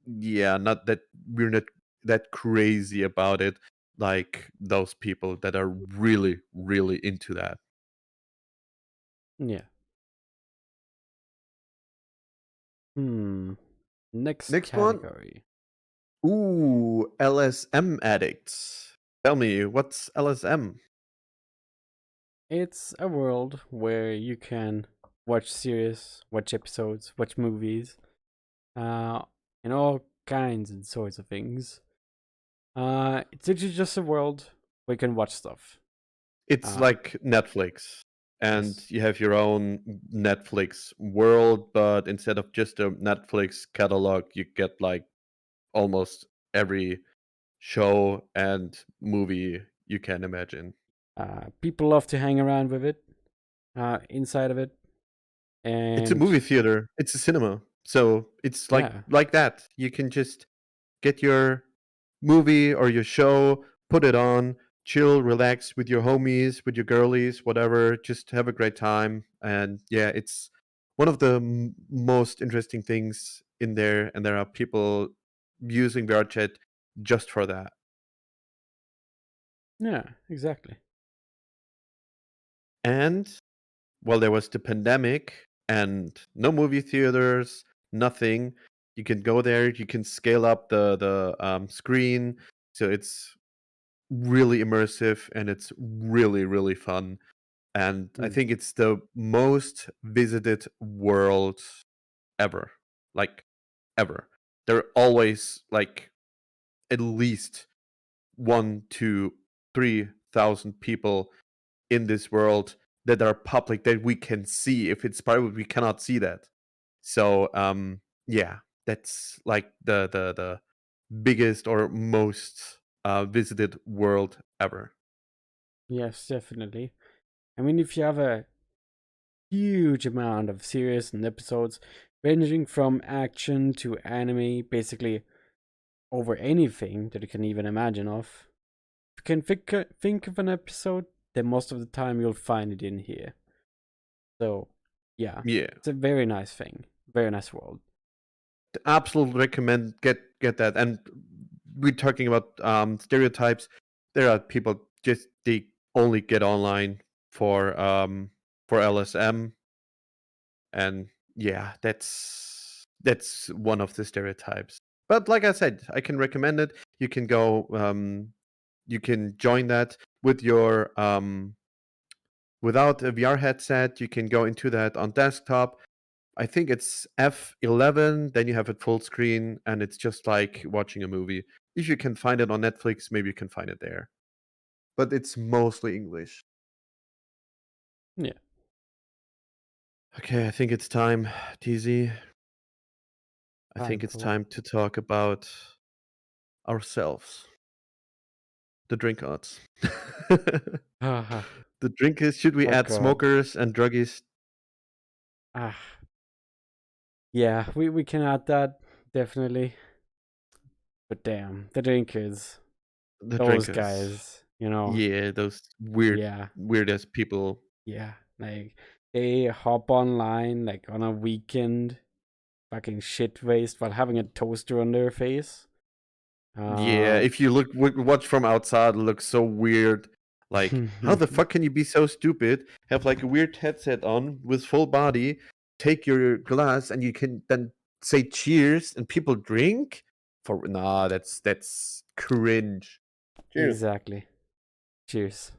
yeah, not that we're not that crazy about it like those people that are really, really into that. Yeah. Hmm. Next Next one. category. Ooh, LSM addicts. Tell me, what's LSM? It's a world where you can watch series, watch episodes, watch movies, uh, and all kinds and sorts of things. It's actually just a world where you can watch stuff. It's Uh, like Netflix, and yes. you have your own Netflix world, but instead of just a Netflix catalog, you get like almost every show and movie you can imagine. People love to hang around with it, inside of it, It's a and movie theater. It's a cinema. So it's yeah, like that. You can just get your movie or your show, put it on, chill, relax with your homies, with your girlies, whatever. Just have a great time. And yeah, it's one of the most interesting things in there. And there are people using VRChat just for that. yeah, exactly. And while there was the pandemic and no movie theaters, nothing, you can go there. You can scale up the screen, so it's really immersive and it's really, really fun. And I Mm. think it's the most visited world ever, like ever. There are always like at least 1 to 3 thousand people in this world that are public that we can see. If it's private, we cannot see that. So yeah, that's like the biggest or most visited world ever. Yes, definitely. I mean, if you have a huge amount of series and episodes, ranging from action to anime, basically over anything that you can even imagine of. If you can think of an episode, then most of the time you'll find it in here. So, yeah, Yeah, it's a very nice thing. Very nice world. absolutely recommend get that. And we're talking about stereotypes. There are people just they only get online for LSM, and yeah, that's one of the stereotypes. But like I said, I can recommend it. You can go, you can join that with your without a VR headset. You can go into that on desktop. I think it's F11, then you have it full screen, and it's just like watching a movie. If you can find it on Netflix, maybe you can find it there. But it's mostly English. Yeah, Okay, I think it's time, TZ. I time think it's for what? time to talk about ourselves, the drink odds. The Ah, drinkers, should we oh add god. smokers and druggies? Ah, yeah, we can add that, definitely. But damn, the drinkers, The those drinkers. guys, you know, Yeah, those weird, yeah, weird ass people. yeah. Like, they hop online, like, on a weekend, fucking shit faced while having a toaster on their face. Yeah, Uh, if you watch from outside, it looks so weird. Like, how the fuck can you be so stupid? Have like a weird headset on with full body, take your glass, and you can then say cheers, and people drink. For nah, that's cringe. Cheers. exactly. Cheers.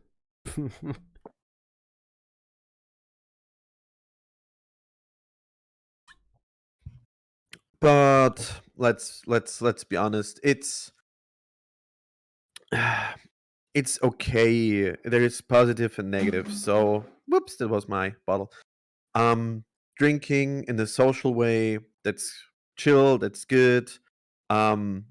But let's be honest. It's okay. There is positive and negative. So, whoops, that was my bottle. Um, Drinking in a social way, that's chill, that's good.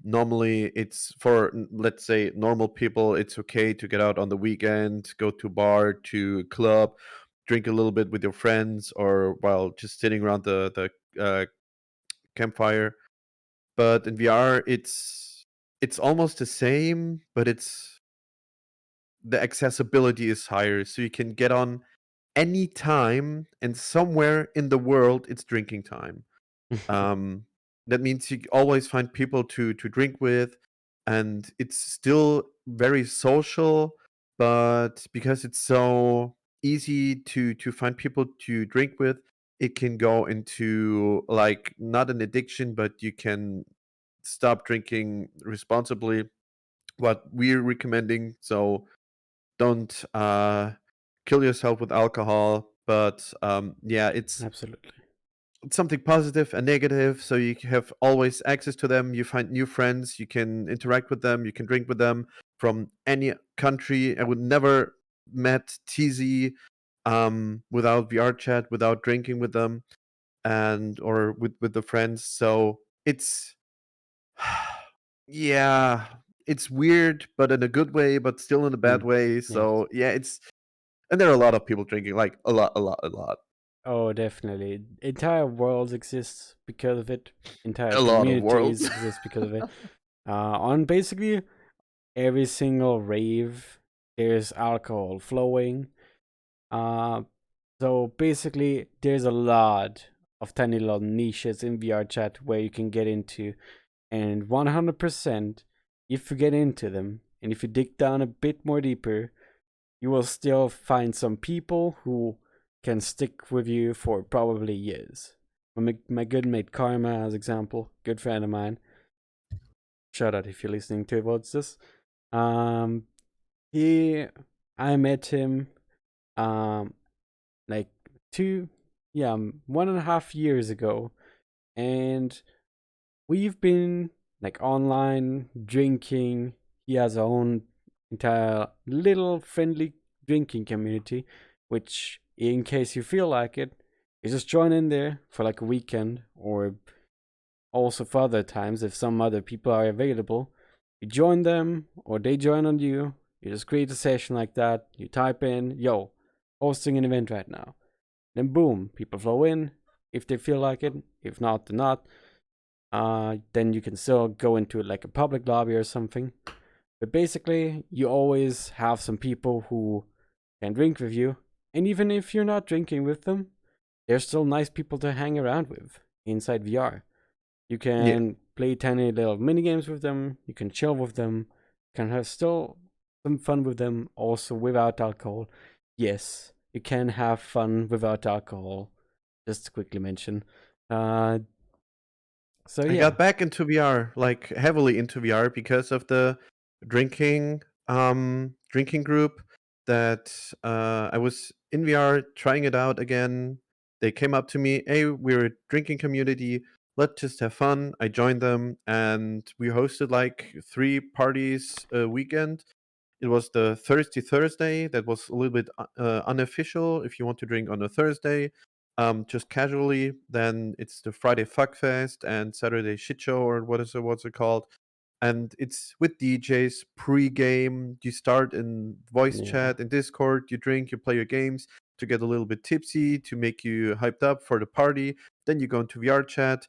Normally it's for let's say normal people, it's okay to get out on the weekend, go to bar, to club, drink a little bit with your friends, or while just sitting around the campfire. But in VR, it's almost the same, but it's the accessibility is higher, so you can get on any time and somewhere in the world it's drinking time. Um, that means you always find people to drink with, and it's still very social. But because it's so easy to find people to drink with, it can go into like not an addiction, but you can stop drinking responsibly. What we're recommending, so don't kill yourself with alcohol. But yeah, Absolutely. it's something positive and negative, so you have always access to them. You find new friends, you can interact with them, you can drink with them from any country. I would never met TZ without VRChat, without drinking with them, and or with the friends. So it's yeah, it's weird, but in a good way, but still in a bad Mm. way. Yes. So yeah, it's and there are a lot of people drinking, like a lot, a lot, a lot, Oh, definitely. Entire worlds exist because of it. Entire a lot of communities worlds. exist because of it. On basically every single rave, there's alcohol flowing. Uh, so basically, there's a lot of tiny little niches in VRChat where you can get into, and 100%, if you get into them and if you dig down a bit more deeper, you will still find some people who can stick with you for probably years. My good mate Karma, as example, good friend of mine. Shout out if you're listening towards this. Um, he, I met him, um, like two, yeah, 1.5 years ago, and we've been like online drinking. He has our own entire little friendly drinking community, which, in case you feel like it, you just join in there for like a weekend, or also for other times if some other people are available. You join them, or they join on you. You just create a session like that. You type in, yo, hosting an event right now. Then boom, people flow in if they feel like it. If not, they're not. Then you can still go into like a public lobby or something. But basically, you always have some people who can drink with you. And even if you're not drinking with them, they're still nice people to hang around with inside VR. You Yeah, can play tiny little mini games with them. You can chill with them. You can have still some fun with them also without alcohol. Yes, you can have fun without alcohol. Just to quickly mention. Uh, so I yeah, got back into VR, like heavily into VR because of the drinking drinking group that I was in VR trying it out again. They came up to me, "Hey, we're a drinking community. Let's just have fun." I joined them and we hosted like 3 parties a weekend. It was the Thirsty Thursday. That was a little bit unofficial. If you want to drink on a Thursday, just casually, then it's the Friday Fuck Fest and Saturday Shit Show, or what's it called? And it's with DJs pre-game. You start in voice yeah. chat in Discord. You drink, you play your games to get a little bit tipsy to make you hyped up for the party. Then you go into VR chat.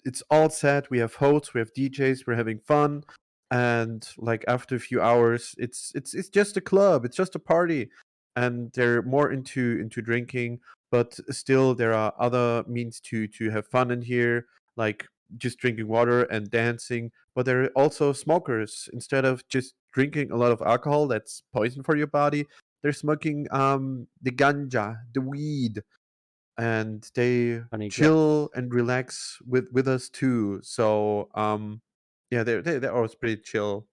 It's all set. We have hosts, we have DJs, we're having fun, and like after a few hours, it's just a club. It's just a party, and they're more into drinking, but still there are other means to have fun in here, like just drinking water and dancing. But there are also smokers. Instead of just drinking a lot of alcohol that's poison for your body, they're smoking the ganja, the weed, and they Funny grab. chill and relax with us too. So yeah, they're always pretty chill.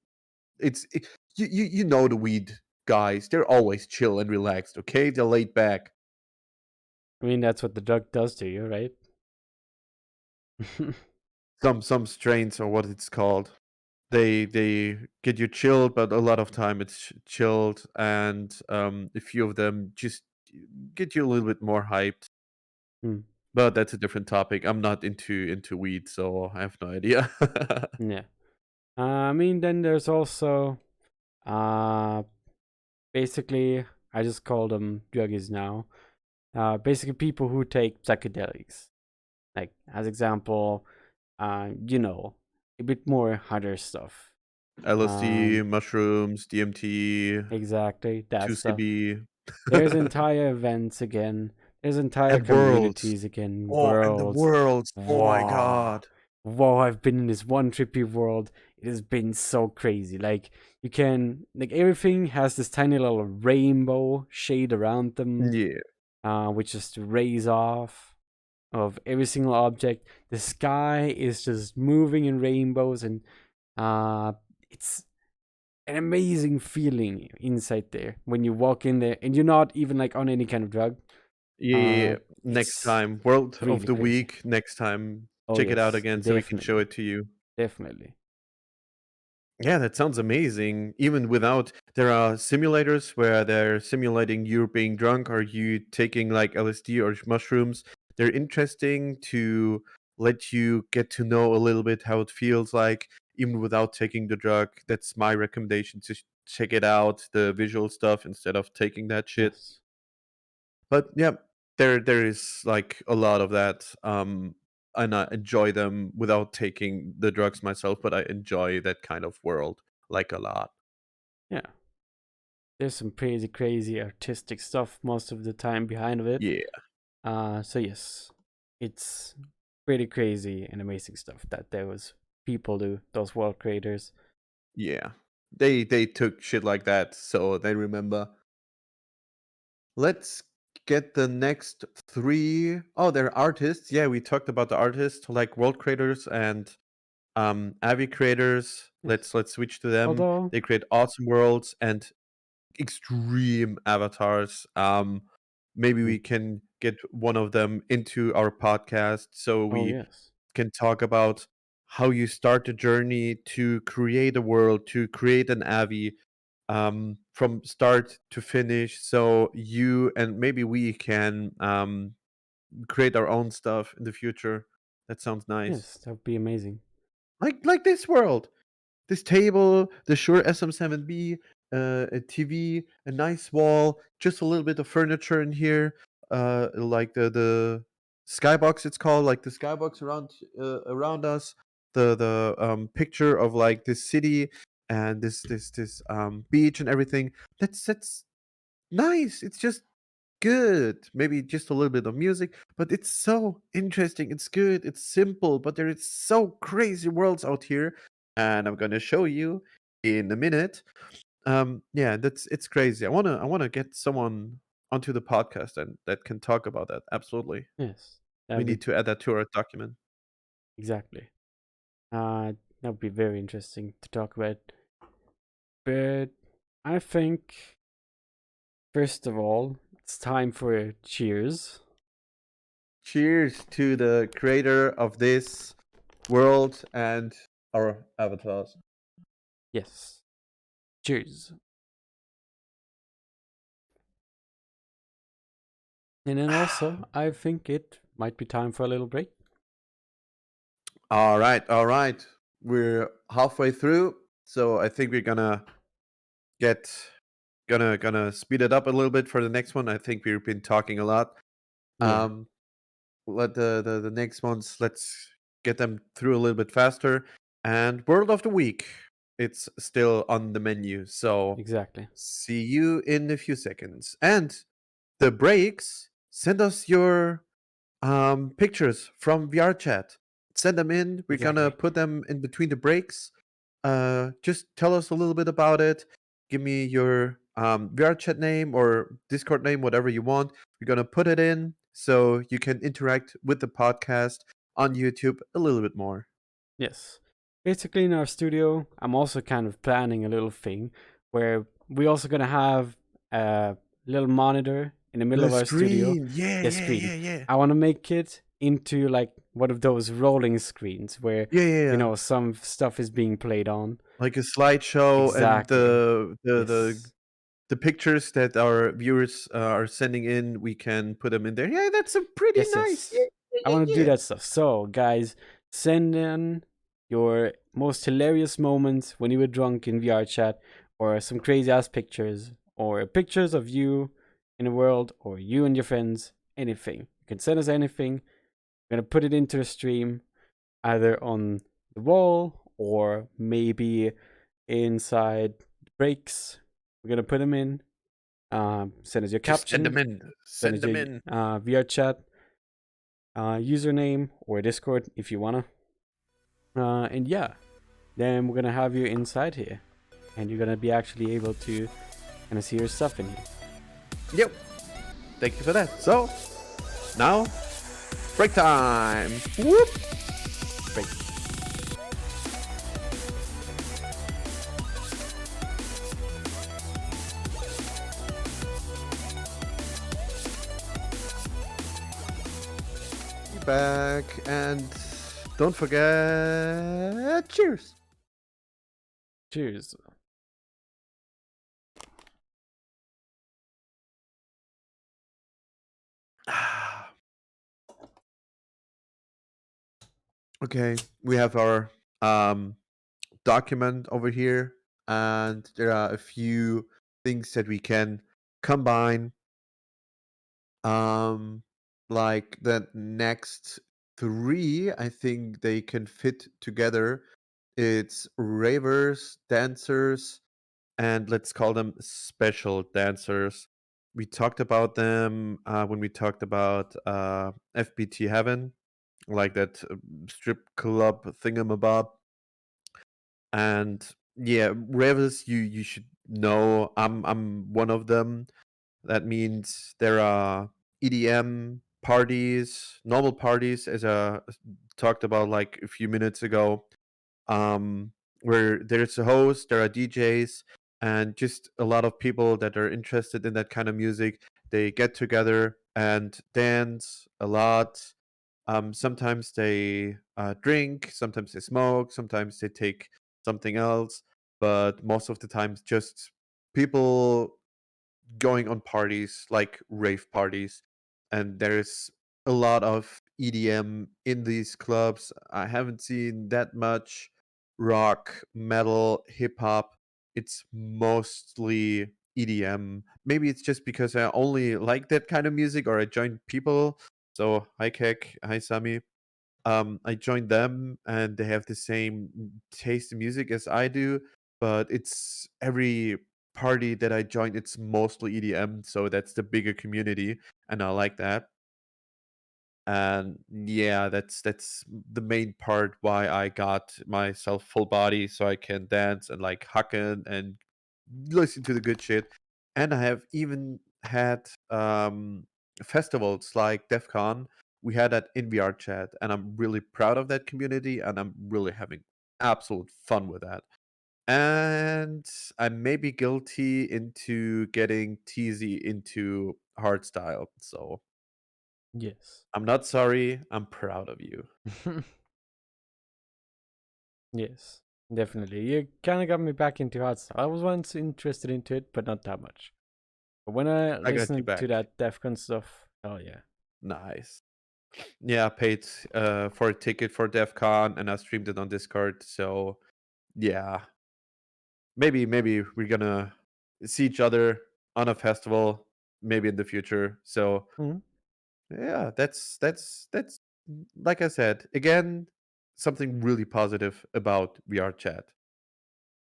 You know the weed guys, they're always chill and relaxed. Okay, they're laid back. I mean, that's what the drug does to you, right? Some strains, or what it's called, they get you chilled, but a lot of time it's chilled, and a few of them just get you a little bit more hyped. Hmm. But that's a different topic. I'm not into weed, so I have no idea. Yeah. I mean, then there's also uh, basically, I just call them druggies now. Basically, people who take psychedelics. Like, as example, a bit more harder stuff. LSD, Um, mushrooms, DMT, exactly, that stuff. 2CB. There's entire events again. There's entire And worlds. communities again, Oh, and the worlds. worlds. Oh my Wow. god. Wow, I've been in this one trippy world. It has been so crazy. Like you can like everything has this tiny little rainbow shade around them, Yeah. which just rays off of every single object. The sky is just moving in rainbows, and it's an amazing feeling inside there when you walk in there, and you're not even like on any kind of drug. Yeah. Next It's time, World of really the crazy. Week. Next time, Oh check it out yes, again so we can show definitely, it to you. definitely. Yeah, that sounds amazing. Even without, there are simulators where they're simulating you being drunk or you taking like LSD or mushrooms. They're interesting to let you get to know a little bit how it feels like, even without taking the drug. That's my recommendation to check it out, the visual stuff instead of taking that shit. Yes, But yeah, there is like a lot of that. And I enjoy them without taking the drugs myself, but I enjoy that kind of world like a lot. yeah. There's some crazy, crazy artistic stuff most of the time behind of it. Yeah, So yes, it's pretty crazy and amazing stuff that there was people do, those world creators. yeah. They took shit like that, so they remember. Let's get the next three. Oh, they're artists. Yeah, we talked about the artists like world creators and Avi creators. Yes. Let's switch to them. Although, They create awesome worlds and extreme avatars. Maybe mm, we can get one of them into our podcast so oh we yes, can talk about how you start the journey to create a world, to create an Avi, from start to finish. So you and maybe we can create our own stuff in the future. That sounds nice. yes, that would be amazing. Like this world. This table, the Shure SM7B, a TV, a nice wall, just a little bit of furniture in here, like the skybox it's called, like the skybox around us, the picture of like this city and this beach and everything. That's nice. It's just good. Maybe just a little bit of music, but it's so interesting. It's good. It's simple, but there is so crazy worlds out here, and I'm gonna show you in a minute. Yeah, that's it's crazy. I wanna get someone onto the podcast and that can talk about that. Absolutely, Yes, that we would be need to add that to our document. exactly. That would be very interesting to talk about. But I think first of all, it's time for a cheers. Cheers to the creator of this world and our avatars. Yes, cheers. And then also, I think it might be time for a little break. All right, all right. We're halfway through, so I think we're get gonna speed it up a little bit for the next one. I think we've been talking a lot. Yeah, Let the next ones, let's get them through a little bit faster. And word of the week, it's still on the menu. So exactly. see you in a few seconds. And the breaks, send us your pictures from VRChat. Send them in. We're gonna Exactly. put them in between the breaks. Just tell us a little bit about it. Give me your VRChat name or Discord name, whatever you want. We're gonna put it in so you can interact with the podcast on YouTube a little bit more. Yes. Basically, in our studio, I'm also kind of planning a little thing where we're also going to have a little monitor in the middle The of our studio. screen, yeah, The yeah, screen. yeah, yeah, I want to make it into like one of those rolling screens where, yeah, yeah, yeah. some stuff is being played on. Like a slideshow, and Exactly. the Yes. the pictures that our viewers are sending in, we can put them in there. Yeah, that's a pretty Yes, nice. yes. Yeah, I yeah, want to do yeah, that stuff. So, guys, send in your most hilarious moments when you were drunk in VR chat, or some crazy ass pictures, or pictures of you in the world, or you and your friends, anything. You can send us anything. We're going to put it into a stream, either on the wall or maybe inside the breaks. We're going to put them in. Send us your Just send caption. them in. Send Send us them your in. VRChat username or Discord if you wanna. And yeah, then we're gonna have you inside here, and you're gonna be actually able to kind of see your stuff in here. Yep. Thank you for that. So, now, break time. Whoop. Break. Back, and don't forget, cheers. Cheers. Okay, we have our document over here, and there are a few things that we can combine. Like the next three, I think they can fit together. It's ravers, dancers, and let's call them special dancers. We talked about them when we talked about FBT Heaven, like that strip club thingamabob. And yeah, ravers, you should know. I'm one of them. That means there are EDM parties, normal parties, as I talked about like a few minutes ago, where there's a host, there are DJs, and just a lot of people that are interested in that kind of music. They get together and dance a lot. Sometimes they drink, sometimes they smoke, sometimes they take something else, but most of the times just people going on parties like rave parties, and there's a lot of EDM in these clubs. I haven't seen that much rock, metal, hip hop. It's mostly EDM. Maybe it's just because I only like that kind of music, or I join people. So hi Kek, hi Sami. I joined them and they have the same taste in music as I do, but it's every party that I join, it's mostly EDM, so that's the bigger community, and I like that. And yeah, that's the main part why I got myself full body so I can dance and like hacken and listen to the good shit. And I have even had festivals like DEF CON. We had that in VRChat, and I'm really proud of that community, and I'm really having absolute fun with that. And I may be guilty into getting TZ into hardstyle, so Yes. I'm not sorry. I'm proud of you. Yes. Definitely. You kind of got me back into hardstyle. I was once interested into it, but not that much. But when I I got you listened to back. that DEFCON stuff, oh yeah. Nice. Yeah, I paid for a ticket for DEF CON and I streamed it on Discord. So yeah, maybe we're gonna see each other on a festival, maybe in the future. So Mhm. yeah, that's like I said again, something really positive about VRChat.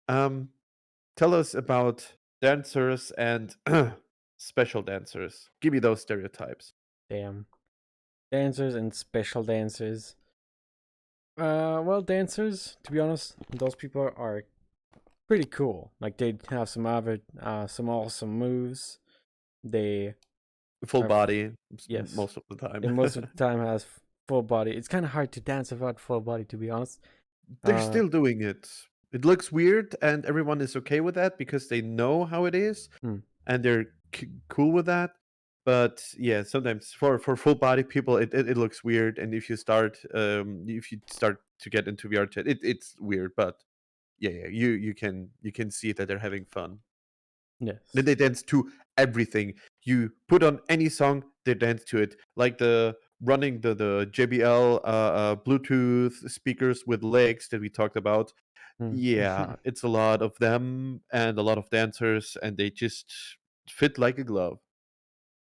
Um, Tell us about dancers and special dancers. Give me those stereotypes. Damn. Dancers and special dancers. Well, dancers, to be honest, those people are pretty cool. Like they have some awesome moves. They Full are, body yes, most of the time. they most of the time has full body. It's kind of hard to dance without full body, to be honest. They're Uh, still doing it. It looks weird, and everyone is okay with that because they know how it is, hmm, and they're cool with that. But yeah, sometimes for full body people, it looks weird, and if you start to get into VR chat, it's weird. But yeah, you can see that they're having fun. Then yes. they dance to everything. You put on any song, they dance to it. Like the running the JBL Bluetooth speakers with legs that we talked about. Hmm. Yeah, it's a lot of them and a lot of dancers, and they just fit like a glove.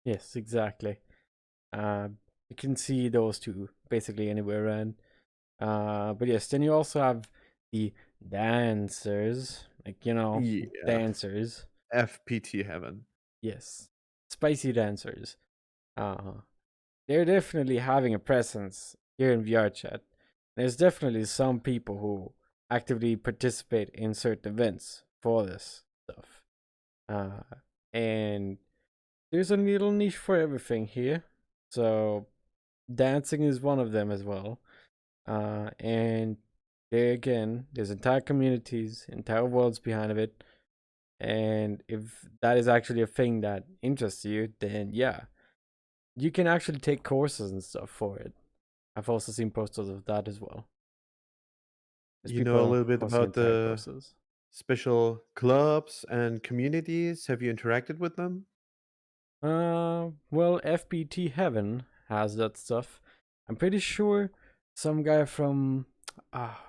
Yes, exactly. Uh, you can see those two basically anywhere around. But yes, then you also have the dancers, like Yeah, dancers. FPT heaven. Yes, spicy dancers. Uh, they're definitely having a presence here in VRChat. There's definitely some people who actively participate in certain events for this stuff. Uh, and there's a little niche for everything here. So dancing is one of them as well. And there again, there's entire communities, entire worlds behind of it. And if that is actually a thing that interests you, then yeah, you can actually take courses and stuff for it. I've also seen posters of that as well. There's You know a people little bit hosting about entire the courses. special clubs and communities? Have you interacted with them? Well, FBT Heaven has that stuff. I'm pretty sure some guy from ah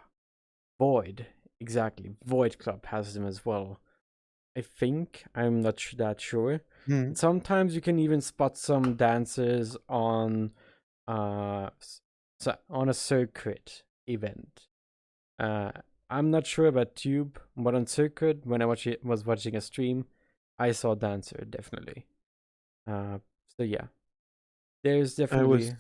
Void, exactly. Void Club has them as well. I think I'm not that sure. Hmm. And sometimes you can even spot some dancers on uh on a circuit event. Uh, I'm not sure about Tube, but on circuit when was watching a stream, I saw dancer definitely. Uh, so yeah, there's I was definitely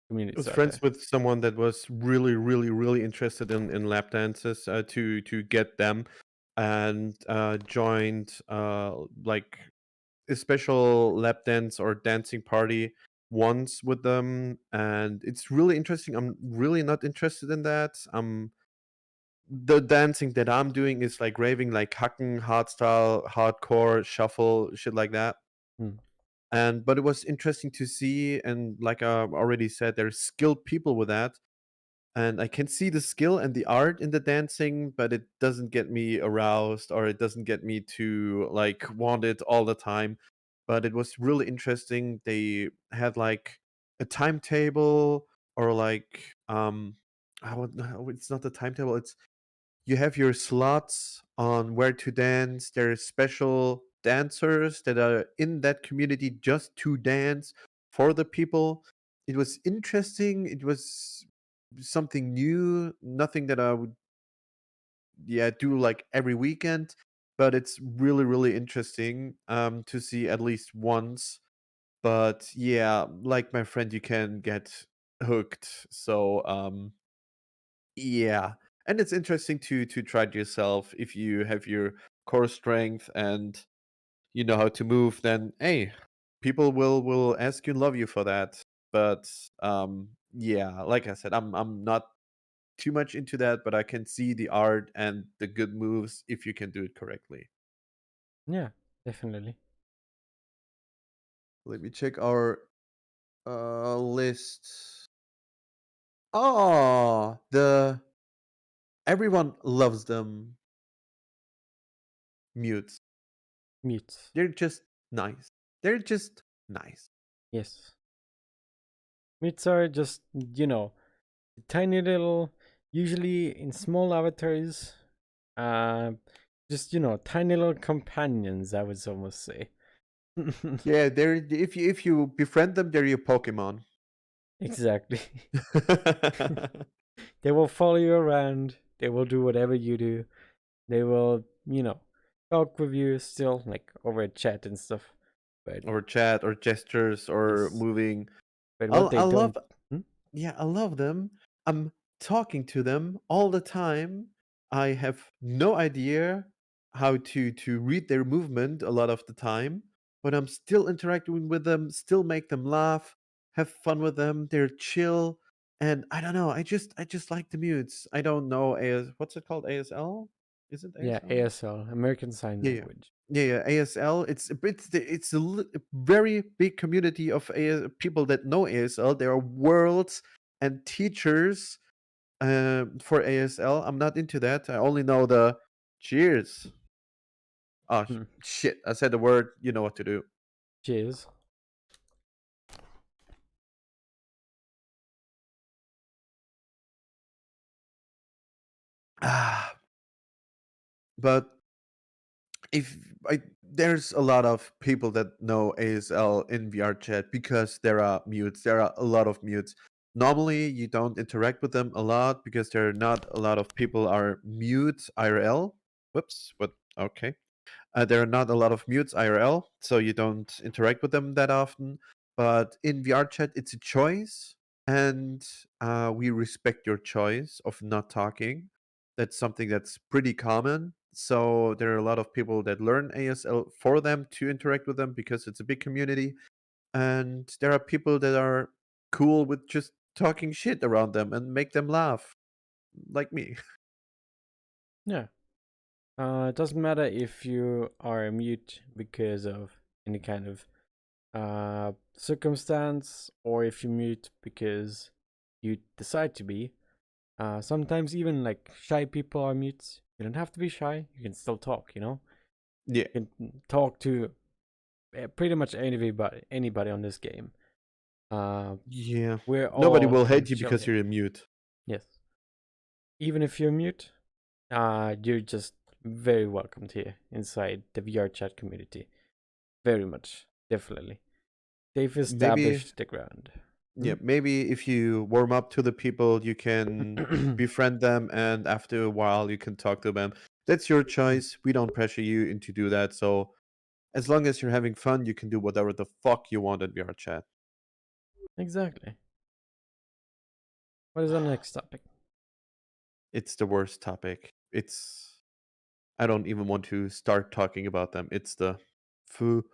communities out friends there. with someone that was really, really, really interested in lap dances to get them, and joined like a special lap dance or dancing party once with them, and it's really interesting. I'm really not interested in that. The dancing that I'm doing is like raving, like hacken, hardstyle, hardcore, shuffle, shit like that. Hmm. And but it was interesting to see, and like I already said, there's skilled people with that, and I can see the skill and the art in the dancing, but it doesn't get me aroused, or it doesn't get me to like want it all the time. But it was really interesting. They had like a timetable, or like I would, no, it's not the timetable. It's you have your slots on where to dance. There's special dancers that are in that community just to dance for the people. It was interesting. It was something new, nothing that I would do like every weekend, but it's really, really interesting to see at least once. But yeah, like my friend, you can get hooked. So yeah, and it's interesting to try it yourself. If you have your core strength and you know how to move, then hey, people will ask you and love you for that. But yeah, like I said, I'm not too much into that, but I can see the art and the good moves if you can do it correctly. Yeah, definitely. Let me check our list. Oh, the everyone loves them mutes. Mutes. They're just nice. They're just nice. Yes. Mutes are just, tiny little, usually in small avatars, uh, just, tiny little companions, I would almost say. Yeah, they're if you befriend them, they're your Pokemon. Exactly. They will follow you around. They will do whatever you do. They will, talk with you still, like over a chat and stuff. But or chat or gestures or yes, moving. but I what they I love don't. Hmm? Yeah, I love them. I'm talking to them all the time. I have no idea how to read their movement a lot of the time, but I'm still interacting with them, still make them laugh, have fun with them. They're chill, and I don't know. I just like the mutes. I don't know what's it called, ASL? Is it Yeah, ASL? ASL, American Sign Yeah, yeah. Language. Yeah, yeah, ASL. It's a very big community of people that know ASL. There are worlds and teachers for ASL. I'm not into that. I only know the cheers. Oh Hmm. shit! I said the word. You know what to do. Cheers. Ah, but if I there's a lot of people that know ASL in VRChat because there are mutes. There are a lot of mutes. Normally, you don't interact with them a lot because there are not a lot of people are mute IRL. Whoops. What? Okay. There are not a lot of mutes IRL, so you don't interact with them that often. But in VRChat, it's a choice, and we respect your choice of not talking. That's something that's pretty common. So there are a lot of people that learn ASL for them to interact with them because it's a big community. And there are people that are cool with just talking shit around them and make them laugh, like me. Yeah. It doesn't matter if you are mute because of any kind of circumstance, or if you mute because you decide to be. Sometimes even like shy people are mutes. You don't have to be shy. You can still talk. You know, Yeah. you can talk to pretty much anybody on this game. Yeah. We're Nobody all will kind hate of you chill because here. you're a mute. Yes. Even if you're mute, you're just very welcomed here inside the VRChat community. Very much, definitely. They've Maybe, established the ground. yeah, maybe if you warm up to the people, you can Hmm? befriend them, and after a while, you can talk to them. That's your choice. We don't pressure you into do that. So as long as you're having fun, you can do whatever the fuck you want in VR chat. Exactly. What is our next topic? It's the worst topic. I don't even want to start talking about them. Fu.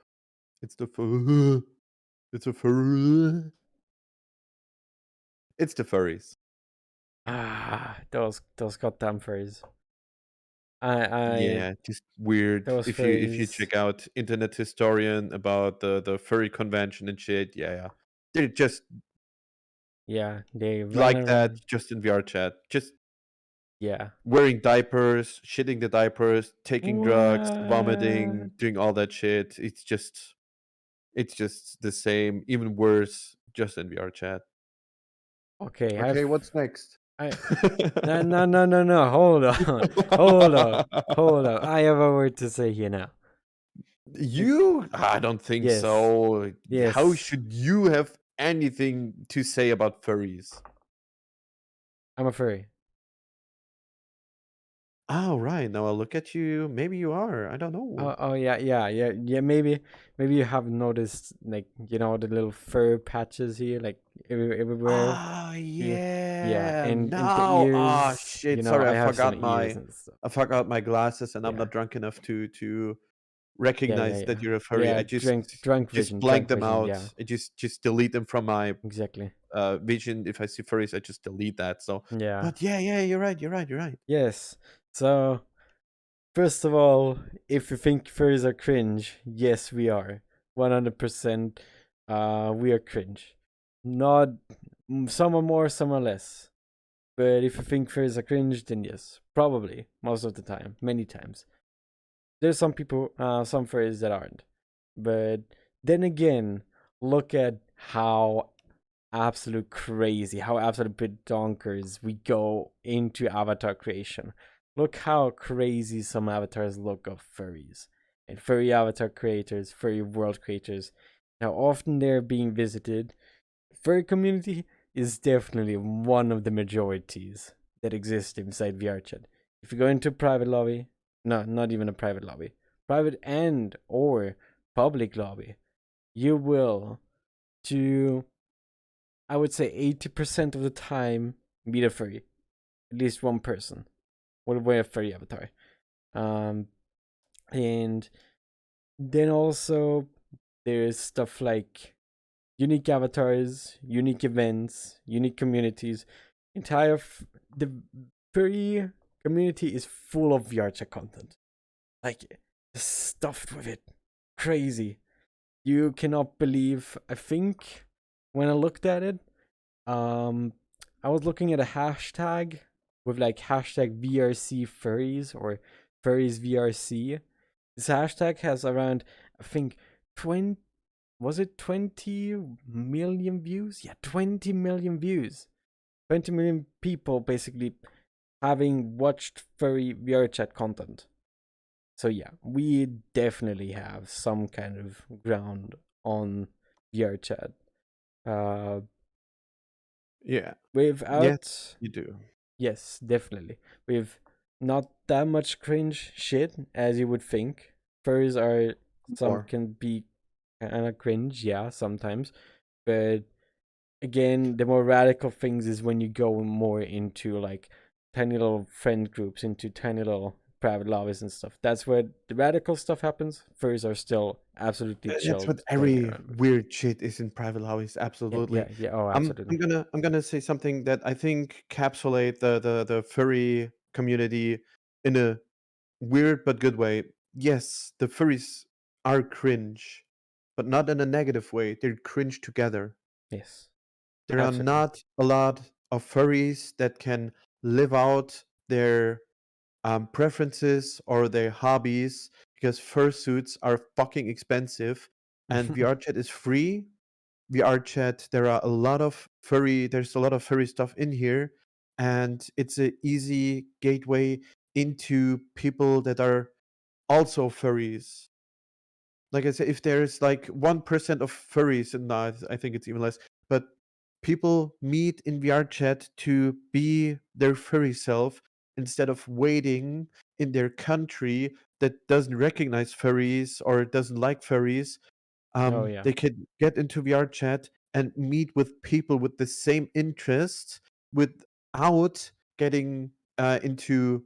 It's the fu. It's a fur. It's the furries. Those goddamn furries. I Yeah, just weird. those If you furries. check out Internet Historian about the furry convention and shit, yeah. They're just Yeah, they run like that, around. just in VR chat. Just Yeah. wearing diapers, shitting the diapers, taking drugs, What? vomiting, doing all that shit. It's just the same, even worse, just in VR chat. Okay, Okay, what's next? I no. Hold on, hold up, hold up. I have a word to say here now. Like, You? I don't think yes, so. How yes. should you have anything to say about furries? I'm a furry. Oh, right. Now I look at you. Maybe you are. I don't know. Oh yeah. Maybe you have noticed, like, the little fur patches here, like everywhere. Ah, Here. Yeah, yeah. and the No. Ah, ears. shit. Sorry, I have some ears and stuff. I forgot my glasses, and I'm Yeah, not drunk enough to yeah. recognize that you're a furry. Yeah, I drunk just vision, blank drunk them vision. out. Yeah, I just delete them from my exactly. vision. If I see furries, I just delete that. So, Yeah. but yeah, you're right. You're right. Yes. So first of all, if you think furries are cringe, yes, we are. 100%. We are cringe. Not some are more, some are less. But if you think furries are cringe, then yes, probably most of the time, many times. There's some people, some furries that aren't. But then again, look at how absolute crazy, how absolute bedonkers we go into avatar creation. Look how crazy some avatars look of furries. And furry avatar creators, furry world creators, how often they're being visited. Furry community is definitely one of the majorities that exist inside VRChat. If you go into a private lobby, no, not even a private lobby, private and or public lobby, you will, to, I would say, 80% of the time, meet a furry. At least one person will wear a furry avatar. Um, and then also there's stuff like unique avatars, unique events, unique communities. The furry community is full of VRChat content. Like, stuffed with it. Crazy. You cannot believe. I think when I looked at it, Um, I was looking at a hashtag with like hashtag VRC furries or furries VRC. This hashtag has around, I think, 20, was it 20 million views? Yeah, 20 million views. 20 million people basically having watched furry VRChat content. So yeah, we definitely have some kind of ground on VRChat. Uh, Yeah. Yes, without you do. Yes, definitely. With not that much cringe shit as you would think furries are some More. can be kind of cringe, yeah, sometimes, but again, the more radical things is when you go more into like tiny little friend groups, into tiny little private lobbies and stuff. That's where the radical stuff happens. Furries are still absolutely That's chill what playing every around with. weird shit is in private lobbies. Yeah, yeah, Absolutely. yeah. Oh, I'm absolutely. I'm gonna I'm gonna say something that I think encapsulate the furry community in a weird but good way. Yes, the furries are cringe, but not in a negative way. They're cringe together. Yes, There are absolutely. not a lot of furries that can live out their preferences or their hobbies because fursuits are fucking expensive and VRChat is free. VRChat, there's a lot of furry stuff in here, and it's an easy gateway into people that are also furries. Like I said, if there's like 1% of furries, and no, I think it's even less, but people meet in VRChat to be their furry self instead of waiting in their country that doesn't recognize furries or doesn't like furries. Oh yeah. They could get into VRChat and meet with people with the same interests without getting into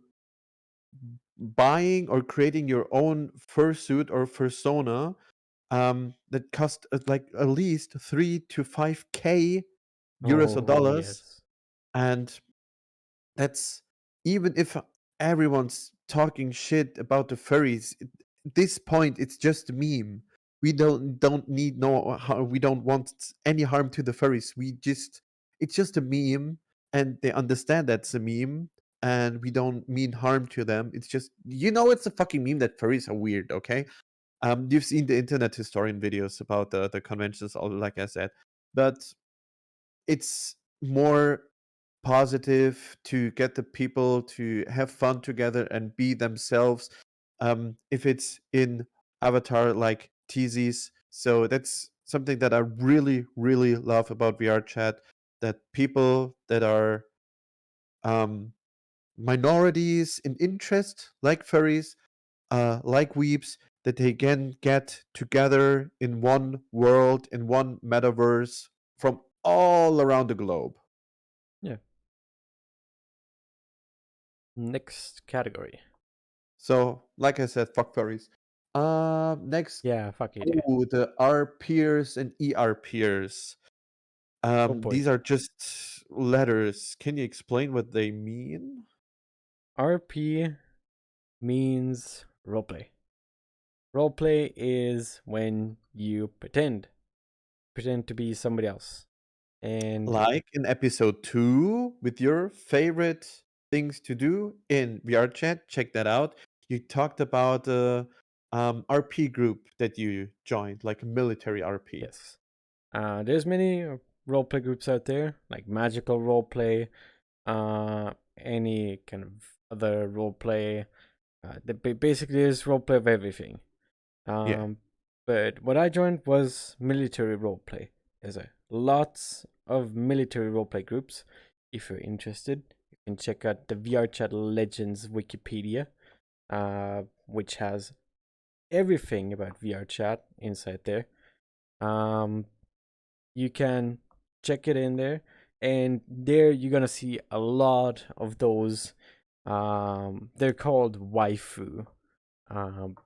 buying or creating your own fursuit or fursona that cost like at least 3 to 5K euros or Oh dollars. yes. And that's even if everyone's talking shit about the furries. At this point, it's just a meme. We don't need no we don't want any harm to the furries. It's just a meme, and they understand that's a meme, and we don't mean harm to them. It's just it's a fucking meme that furries are weird. Okay, you've seen the internet historian videos about the conventions, all like I said, but it's more positive to get the people to have fun together and be themselves. If it's in avatar like teasies, so that's something that I really really love about VRChat. That people that are um, minorities in interest, like furries, like weeps, that they can get together in one world, in one metaverse from all around the globe. Yeah. Next category. So, like I said, fuck furries. Next, Yeah, fuck it. Yeah. the R peers and ER peers. Oh boy. These are just letters. Can you explain what they mean? RP means roleplay. Roleplay is when you pretend to be somebody else. And Like in episode 2 with your favorite things to do in VRChat. Check that out. You talked about the RP group that you joined, like a military RP. yes, there's many roleplay groups out there, like magical roleplay, any kind of other roleplay. Basically, there's roleplay of everything. Yeah. But what I joined was military roleplay. There's lots of military roleplay groups. If you're interested, you can check out the VRChat Legends Wikipedia, which has everything about VRChat inside there. Um, you can check it in there, and there you're gonna see a lot of those. They're called waifu. Um,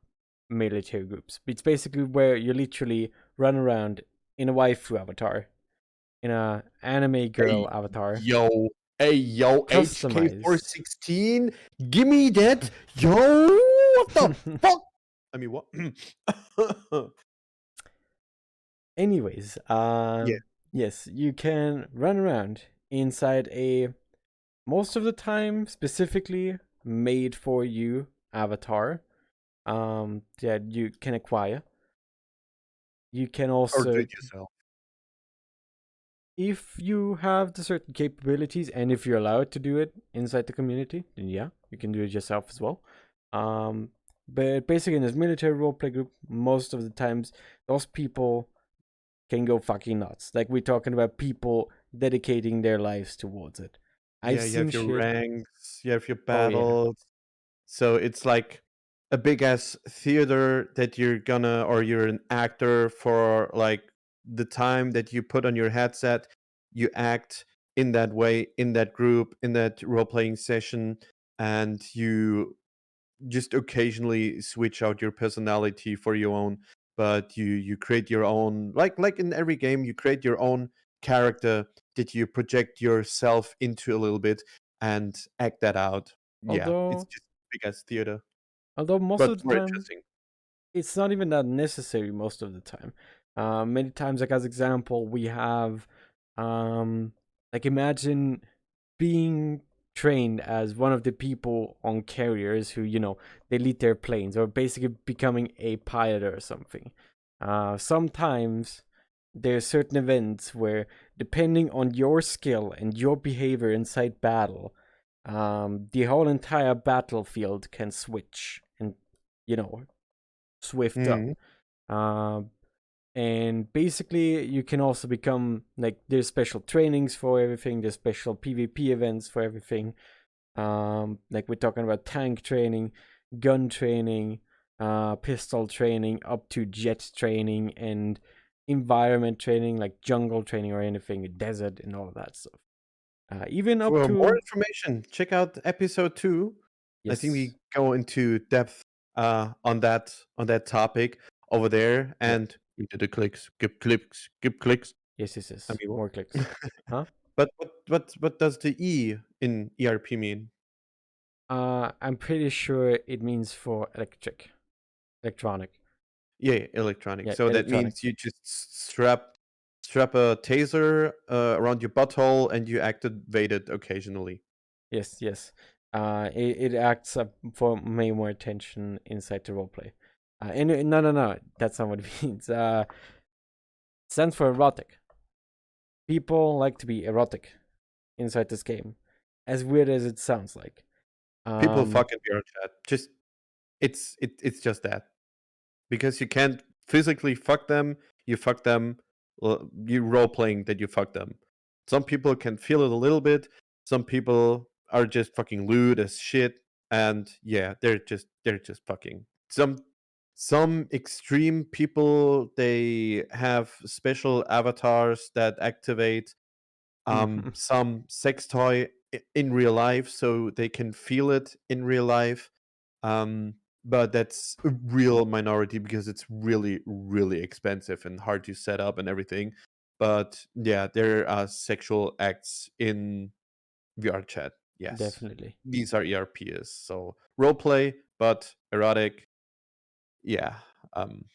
Military groups. It's basically where you literally run around in a waifu avatar, in a anime Hey, girl avatar, yo. Hey, yo, customized. HK416. Give me that. Yo, what the fuck? I mean, what? Anyways, Yeah. yes, you can run around inside a most of the time specifically made for you avatar. That you can acquire. You can Or do also, it yourself. if you have the certain capabilities and if you're allowed to do it inside the community, then yeah, you can do it yourself as well. Um, but basically, in this military roleplay group, most of the times those people can go fucking nuts. Like we're talking about people dedicating their lives towards it. I've Yeah, you seen have your shit. ranks, you have your Oh yeah, battles. So it's like a big ass theater that you're gonna, or you're an actor for like the time that you put on your headset, you act in that way, in that group, in that role playing session, and you just occasionally switch out your personality for your own, but you create your own, like in every game you create your own character that you project yourself into a little bit and act that out. Yeah, it's Although, just big ass theater, although most but of the more time, interesting. it's not even that necessary most of the time. Many times, like as example, we have, um, like imagine being trained as one of the people on carriers who, they lead their planes, or basically becoming a pilot or something. Sometimes there's certain events where, depending on your skill and your behavior inside battle, the whole entire battlefield can switch and, you know, swift up. Mhm. Um, and basically, you can also become like, there's special trainings for everything, there's special PvP events for everything. Like we're talking about tank training, gun training, pistol training, up to jet training, and environment training, like jungle training or anything, desert and all of that stuff. Even up For more to, information, check out episode 2. I think yes, we go into depth on that topic over there, yep, and we did the clicks, skip clicks. yes, yes, I yes, mean, more clicks, huh? but what does the E in ERP mean? I'm pretty sure it means for electronic. Yeah, electronic. Yeah, So that electronic. means you just strap a taser around your butthole and you activate it occasionally. Yes, yes. It acts up for way more attention inside the roleplay. And no, no, no, that's not what it means. It stands for erotic. People like to be erotic inside this game, as weird as it sounds like. People Um, fucking VRChat. Just it's just that. Because you can't physically fuck them, you fuck them, you role playing that you fuck them. Some people can feel it a little bit. Some people are just fucking lewd as shit, and yeah, they're just fucking. Some extreme people, they have special avatars that activate some sex toy in real life, so they can feel it in real life. Um, but that's a real minority because it's really, really expensive and hard to set up and everything. But yeah, there are sexual acts in VR chat. Yes, definitely, these are ERPs. So role play, but erotic. Yeah. Um,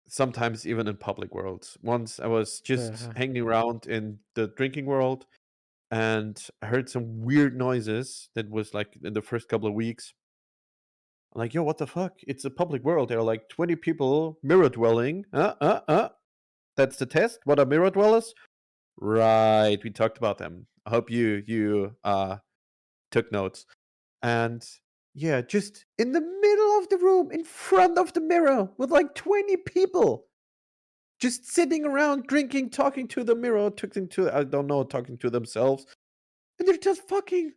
Sometimes even in public worlds. Once I was just uh, hanging around in the drinking world and I heard some weird noises that was like in the first couple of weeks. I'm like, yo, what the fuck? It's a public world. There are like 20 people mirror dwelling. That's the test. What are mirror dwellers? Right. We talked about them. I hope you took notes. And yeah, just in the middle of the room, in front of the mirror, with like 20 people just sitting around drinking, talking to the mirror, talking to, I don't know, talking to themselves. And they're just fucking.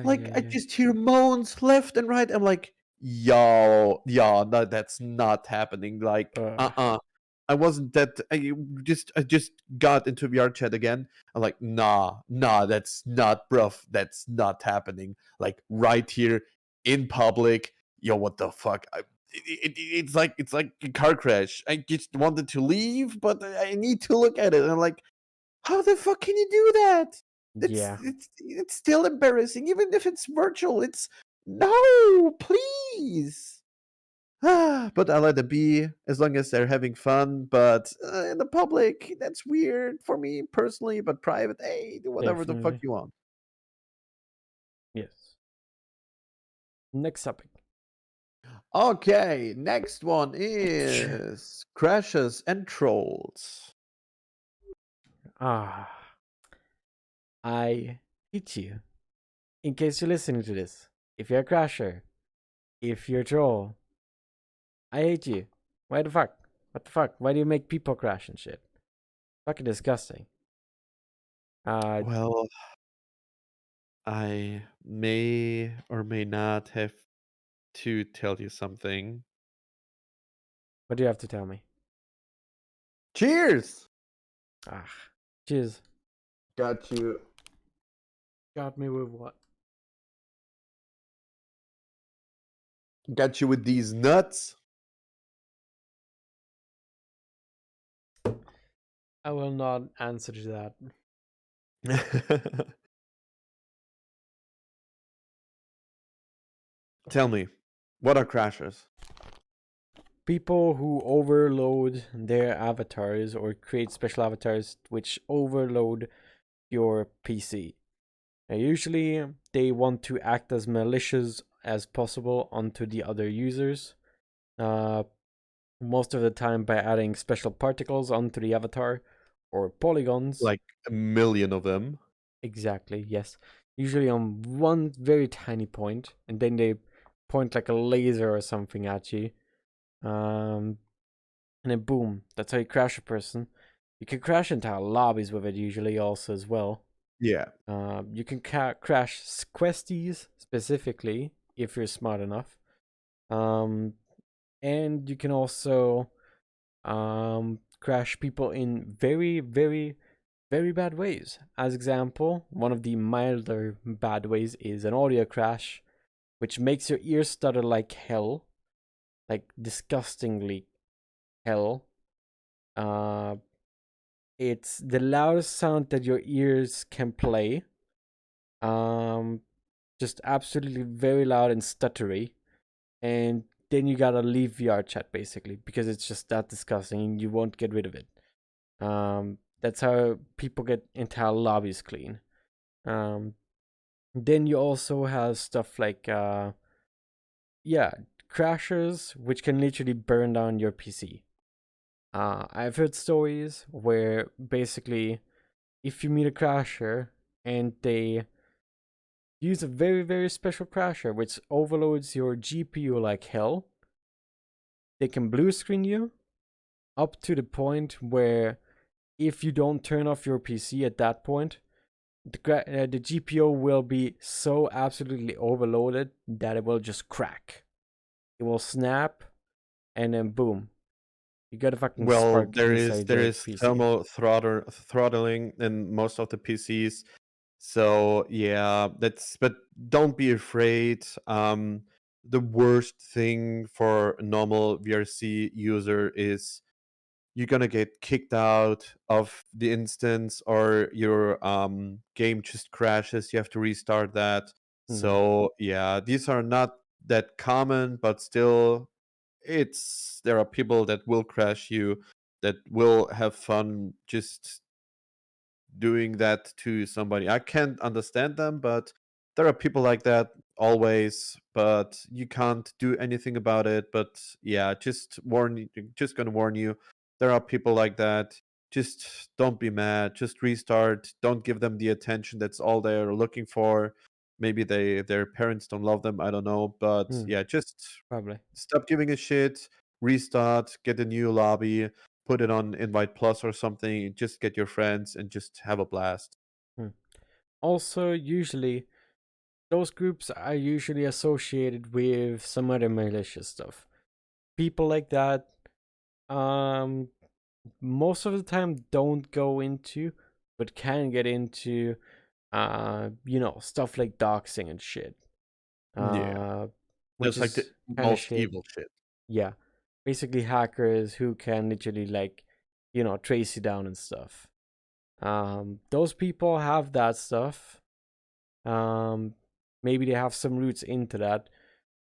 Like, yeah, I yeah. just hear moans left and right. I'm like, yo, no, that's not happening. Like, Uh, I wasn't that. I just got into VR chat again. I'm like, nah, that's not, bruv. That's not happening. Like right here in public. Yo, what the fuck? It's like a car crash. I just wanted to leave, but I need to look at it. And I'm like, how the fuck can you do that? It's yeah, it's it's still embarrassing, even if it's virtual. It's no, please. But I let it be as long as they're having fun. But in the public, that's weird for me personally. But private, hey, do whatever the fuck definitely. you want. Yes. Next topic. Okay, next one is crashes and trolls. Ah, I hate you. In case you're listening to this, if you're a crasher, if you're a troll, I hate you. Why the fuck? What the fuck? Why do you make people crash and shit? Fucking disgusting. Uh, Well, I may or may not have to tell you something. What do you have to tell me? Cheers! Ah, cheers. Got you. Got me with what? Got you with these nuts. I will not answer to that. Tell me, what are crashers? People who overload their avatars or create special avatars which overload your PC. Now, usually, they want to act as malicious as possible onto the other users. Most of the time by adding special particles onto the avatar or polygons. Like a million of them. Exactly, yes. Usually on one very tiny point, and then they point like a laser or something at you. And then boom, that's how you crash a person. You can crash entire lobbies with it usually also as well. Yeah. You can crash questies specifically if you're smart enough. And you can also crash people in very, very, very bad ways. As example, one of the milder bad ways is an audio crash, which makes your ears stutter like hell, like disgustingly hell. It's the loudest sound that your ears can play. Just absolutely very loud and stuttery, and then you gotta leave VRChat basically because it's just that disgusting and you won't get rid of it. That's how people get entire lobbies clean. Then you also have stuff like crashers which can literally burn down your PC. I've heard stories where basically if you meet a crasher and they use a very, very special crasher which overloads your GPU like hell, they can blue screen you up to the point where if you don't turn off your PC at that point, the GPU will be so absolutely overloaded that it will just crack. It will snap, and then boom, you got a fucking Well, spark there is inside there your is PC. thermal throttling in most of the PCs. So yeah, that's but don't be afraid. The worst thing for a normal VRC user is you're gonna get kicked out of the instance or your game just crashes. You have to restart that. Mm. So yeah, these are not that common, but still it's there are people that will crash you, that will have fun just doing that to somebody. I can't understand them, but there are people like that always, but you can't do anything about it. But yeah, just gonna warn you, there are people like that. Just don't be mad, just restart. Don't give them the attention that's all they're looking for. Maybe their parents don't love them, I don't know, but Mm, yeah, just probably. stop giving a shit, restart, get a new lobby, put it on Invite Plus or something, just get your friends and just have a blast. Mm. Also, usually those groups are usually associated with some other malicious stuff. People like that, um, most of the time don't go into, but can get into, stuff like doxing and shit. Yeah, Uh, which that's like the is kind of most shit. evil shit. Yeah, basically hackers who can literally like, trace you down and stuff. Those people have that stuff. Um, Maybe they have some roots into that,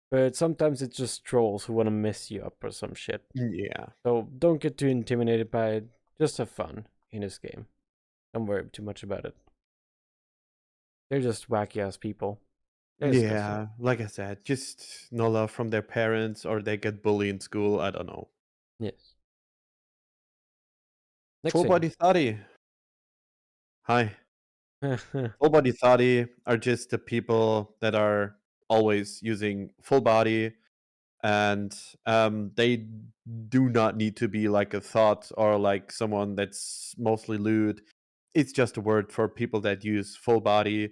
but sometimes it's just trolls who want to mess you up or some shit. Yeah. So don't get too intimidated by it. Just have fun in this game. Don't worry too much about it. They're just wacky ass people. They're disgusting. Yeah, like I said, just no love from their parents or they get bullied in school, I don't know. Yes. Next Full thing. body thotty. Hi. Full body thotty are just the people that are always using full body, and they do not need to be like a thought or like someone that's mostly lewd. It's just a word for people that use full body.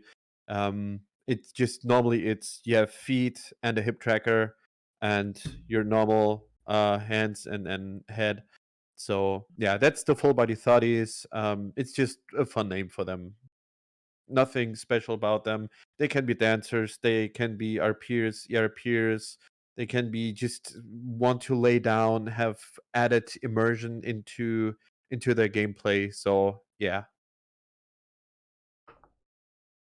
It's just normally it's you have feet and a hip tracker, and your normal hands and head. So yeah, that's the full body thotties. It's just a fun name for them. Nothing special about them. They can be dancers. They can be our peers, your peers. They can be just want to lay down, have added immersion into their gameplay. So yeah,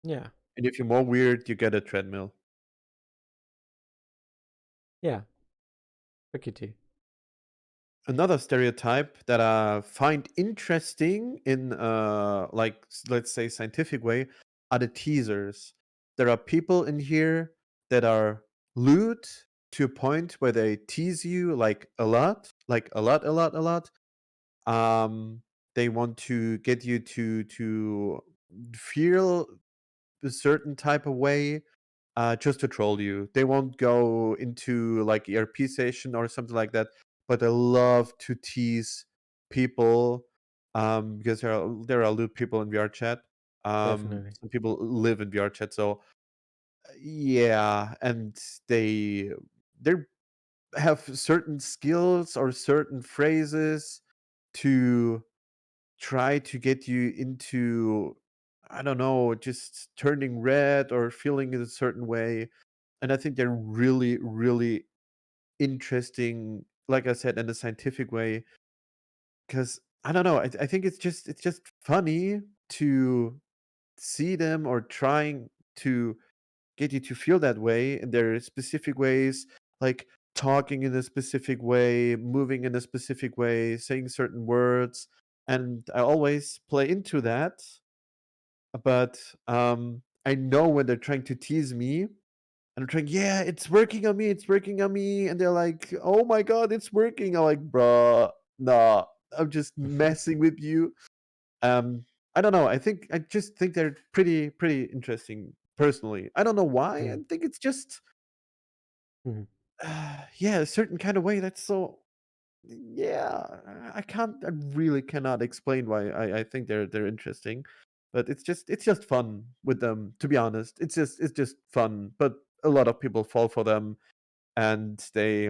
Yeah. and if you're more weird, you get a treadmill. Yeah. Okay, too. Another stereotype that I find interesting in like let's say scientific way are the teasers. There are people in here that are lewd to a point where they tease you like a lot, a lot, a lot. They want to get you to feel a certain type of way just to troll you. They won't go into like ERP session or something like that, but they love to tease people because there are lewd people in VRChat. Definitely. Some people live in VRChat, so yeah, and they have certain skills or certain phrases to try to get you into, I don't know, just turning red or feeling in a certain way. And I think they're really, really interesting, like I said, in a scientific way. Because I don't know, I think it's just funny to see them or trying to get you to feel that way. And there are specific ways, like talking in a specific way, moving in a specific way, saying certain words. And I always play into that. But I know when they're trying to tease me, and I'm trying, yeah, it's working on me, it's working on me. And they're like, oh my God, it's working. I'm like, bruh, nah, I'm just messing with you. I don't know. I just think they're pretty interesting personally. I don't know why. I Mhm. think it's just Mhm. yeah, a certain kind of way that's so yeah, I really cannot explain why I think they're interesting. But it's just fun with them, to be honest. It's just fun. But a lot of people fall for them and they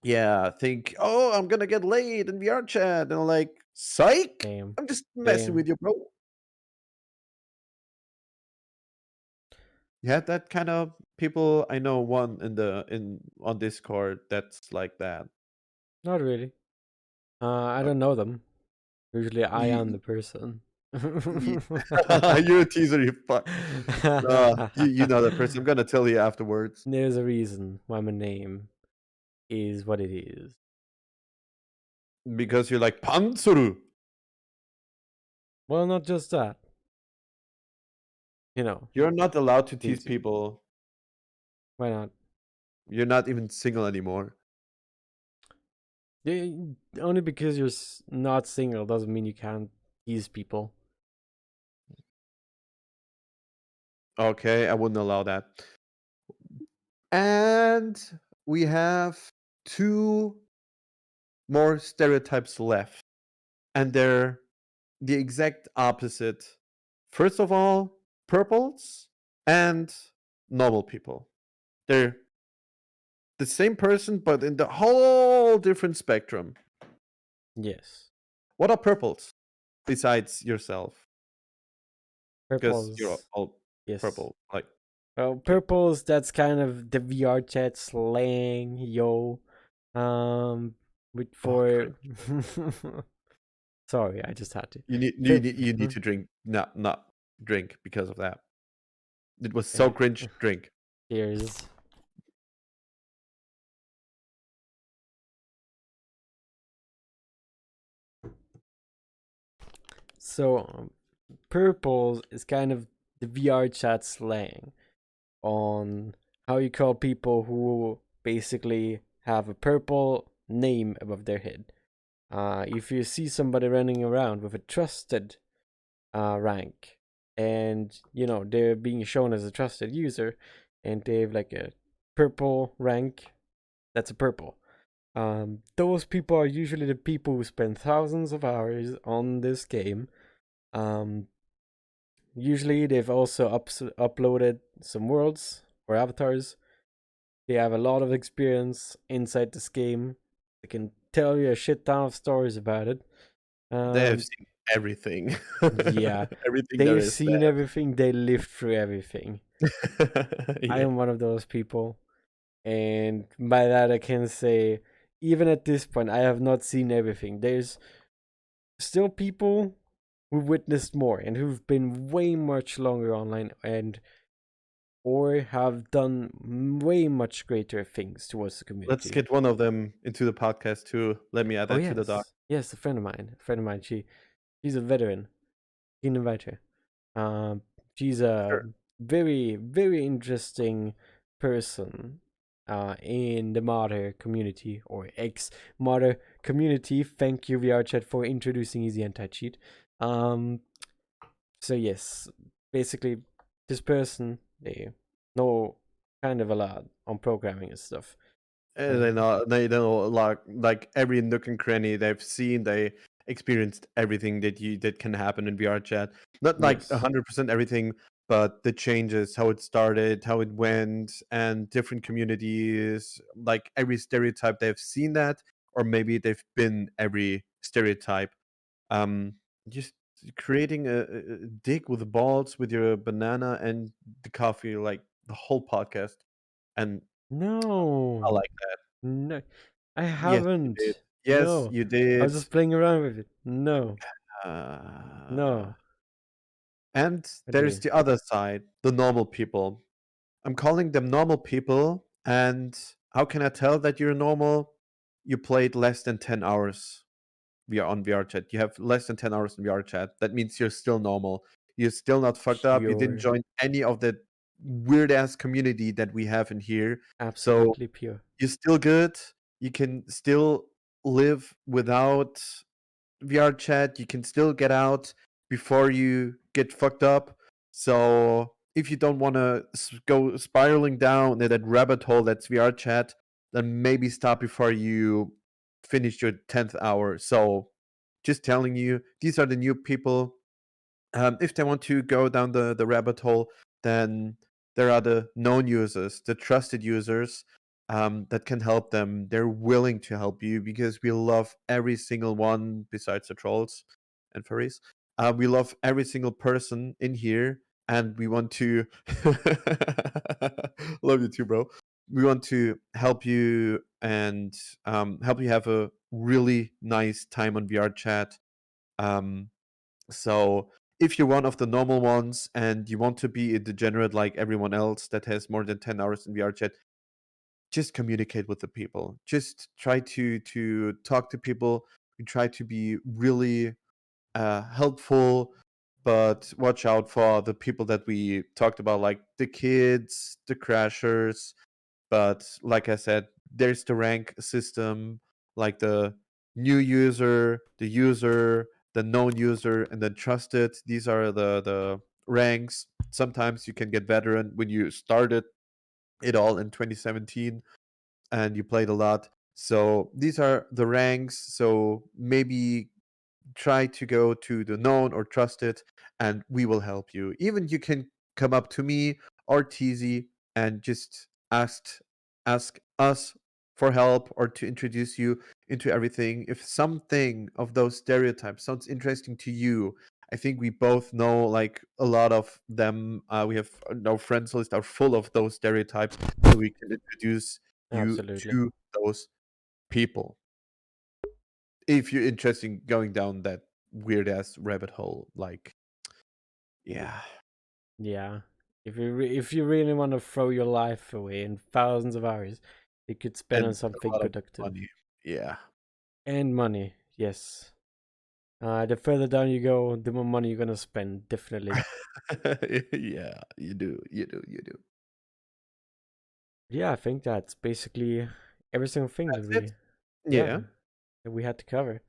yeah, think, oh, I'm gonna get laid in VR chat. And I'm like, psych! Damn. I'm just messing Damn. with you, bro. Yeah, that kind of people. I know one in on Discord that's like that. Not really. I Uh, don't know them. Usually I am you, the person. you're a teaser, you fuck. You know that person. I'm gonna tell you afterwards There's a reason why my name is what it is. because you're like Pantsuru. Well, not just that. You know, You're not allowed to tease need to. people. Why not? You're not even single anymore. Only because you're not single doesn't mean you can't tease people. Okay, I wouldn't allow that. And we have two more stereotypes left, and they're the exact opposite. First of all, purples and normal people. They're the same person, but in the whole different spectrum. Yes. What are purples besides yourself? Because you're Purples. all Yes. purple. Like, Well, okay. purples, that's kind of the VR chat slang, yo. With Oh, for cringe. sorry, I just had to. You need you Fifth. need you need to drink, not drink because of that. It was so Yeah. cringe. Drink. Cheers. So, purples is kind of the VR chat slang on how you call people who basically have a purple name above their head. If you see somebody running around with a trusted rank, and they're being shown as a trusted user, and they have like a purple rank, that's a purple. Those people are usually the people who spend thousands of hours on this game. Um, Usually they've also uploaded some worlds or avatars They have a lot of experience inside this game. They can tell you a shit ton of stories about it. They have Um, seen everything. yeah, Everything there they've is seen everything. They lived through everything. there. I Yeah. am one of those people, and by that I can say, even at this point, I have not seen everything. There's still people who've witnessed more and who've been way much longer online and or have done way much greater things towards the Let's community. get one of them into the podcast too. Let me add Oh that to the doc. yes, a friend of mine. A friend of mine. She's a veteran. You can invite her. Um, she's a Sure. very interesting person. In the modder community or ex modder community. Thank you, VRChat, for introducing Easy Anti-Cheat. Um, so yes, basically, this person they know kind of a lot on programming and stuff. And Uh, they know like every nook and cranny they've seen, they experienced everything that can happen in VR chat. Not like yes, 100% everything, but the changes, how it started, how it went, and different communities, like every stereotype they've seen that, or maybe they've been every stereotype. Um, just creating a dig with the balls with your banana and the coffee, like the whole podcast, and I no, like that. no, I Yes, you did. haven't. Yes, No, you I was did. just playing around with it. No, Uh, no. and What do you there's mean? the other side, the normal people. I'm calling them normal people. And how can I tell that you're normal? You played less than 10 hours on VRChat. You have less than 10 hours in VRChat. That means you're still normal. You're still not fucked up. You didn't Pure, join any of the weird ass community that we have in here. So absolutely pure. you're still good. You can still live without VR chat. You can still get out before you get fucked up. So if you don't want to go spiraling down that rabbit hole that's VR chat, then maybe stop before you finish your 10th hour. So just telling you, these are the new people. If they want to go down the rabbit hole, then there are the known users, the trusted users, that can help them. They're willing to help you because we love every single one besides the trolls and furries. We love every single person in here, and we want to love you too, bro. We want to help you and help you have a really nice time on VR chat. Um, so if you're one of the normal ones and you want to be a degenerate like everyone else that has more than 10 hours in VR chat, just communicate with the people. Just try to talk to people. We try to be really helpful, but watch out for the people that we talked about, like the kids, the crashers, but like I said, there's the rank system, like the new user, the known user, and then trusted. These are the ranks. Sometimes you can get veteran when you started it all in 2017 and you played a lot. So these are the ranks. So maybe try to go to the known or trusted, and we will help you. Even you can come up to me or Teasy and just ask us for help or to introduce you into everything. If something of those stereotypes sounds interesting to you, I think we both know like a lot of them. We have our friends list are full of those stereotypes, so we can introduce you Absolutely. to those people if you're interested in going down that weird ass rabbit hole. Like, yeah, Yeah. If you really want to throw your life away in thousands of hours, you could spend on and a something lot of productive money. Yeah. and money. Yes. The further down you go, the more money you're gonna spend. Definitely. Yeah, you do, you do. Yeah, I think that's basically every single thing that That's it. yeah, Yeah. that we had to cover.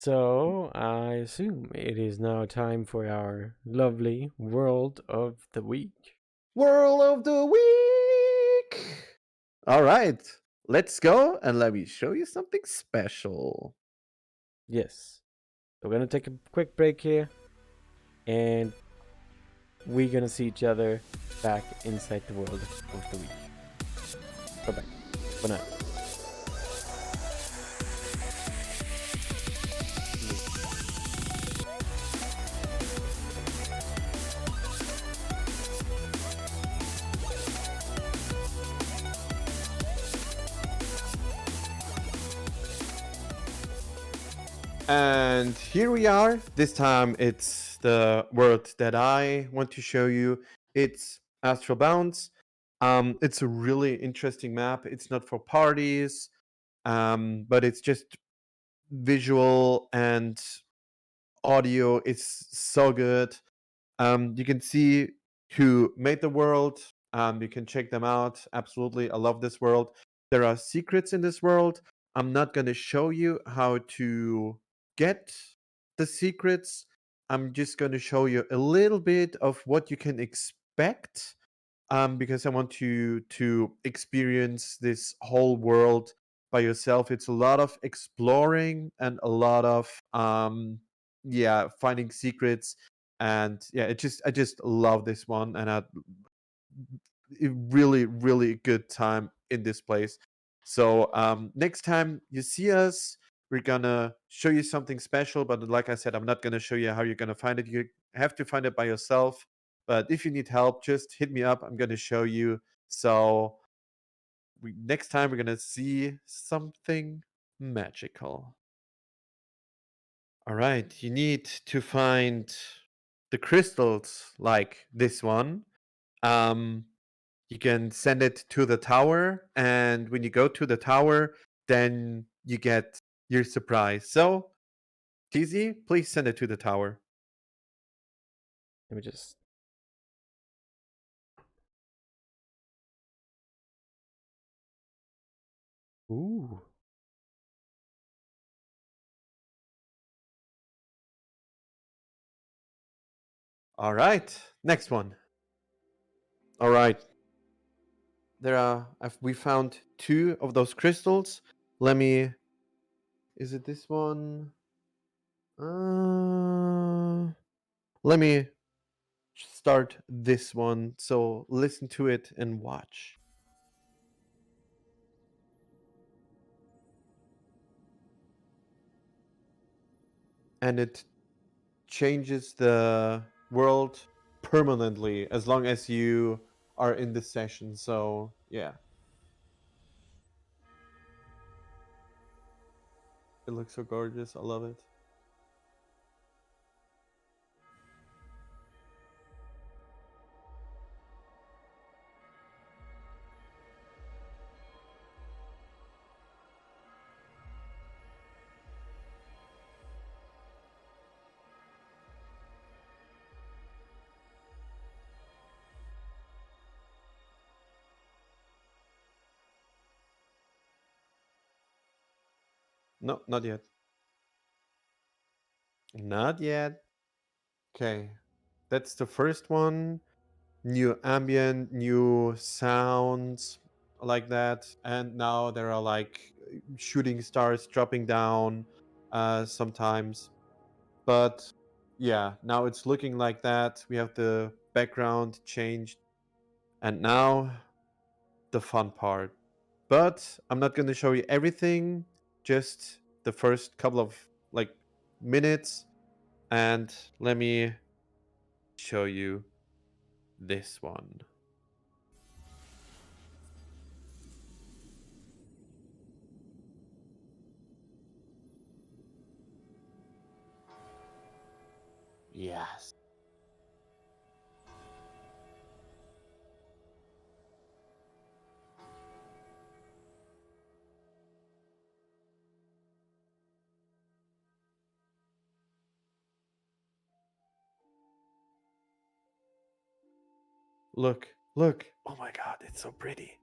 So I assume it is now time for our lovely world of the week. World of the week. All right, let's go and let me show you something special. Yes. So we're gonna take a quick break here, and we're gonna see each other back inside the world of the week. Bye bye. Good night. And here we are. This time it's the world that I want to show you. It's Astral Bounds. It's a really interesting map. It's not for parties, but it's just visual and audio. It's so good. You can see who made the world. You can check them out. Absolutely. I love this world. There are secrets in this world. I'm not going to show you how to get the secrets. I'm just going to show you a little bit of what you can expect, because I want you to experience this whole world by yourself. It's a lot of exploring and a lot of yeah, finding secrets. And yeah, I just love this one, and I really really good time in this place. So next time you see us, we're gonna show you something special, but like I said, I'm not gonna show you how you're gonna find it. You have to find it by yourself, but if you need help, just hit me up. I'm gonna show you. So next time we're gonna see something magical. All right, you need to find the crystals like this one. um you can send it to the tower, and when you go to the tower, then you get your surprise. So TZ, please send it to the tower. Let me just. Ooh. All right, next one. All right, we found two of those crystals. Let me, is it this one? Let me start this one, so listen to it and watch. And it changes the world permanently as long as you are in this session. So yeah, it looks so gorgeous. I love it. No, not yet. Not yet. Okay, that's the first one. New ambient, new sounds like that. And now there are like shooting stars dropping down sometimes. But yeah, now it's looking like that. We have the background changed. And now the fun part. But I'm not going to show you everything, just the first couple of like minutes. And let me show you this one. Yes. Look, look. Oh my god, it's so pretty.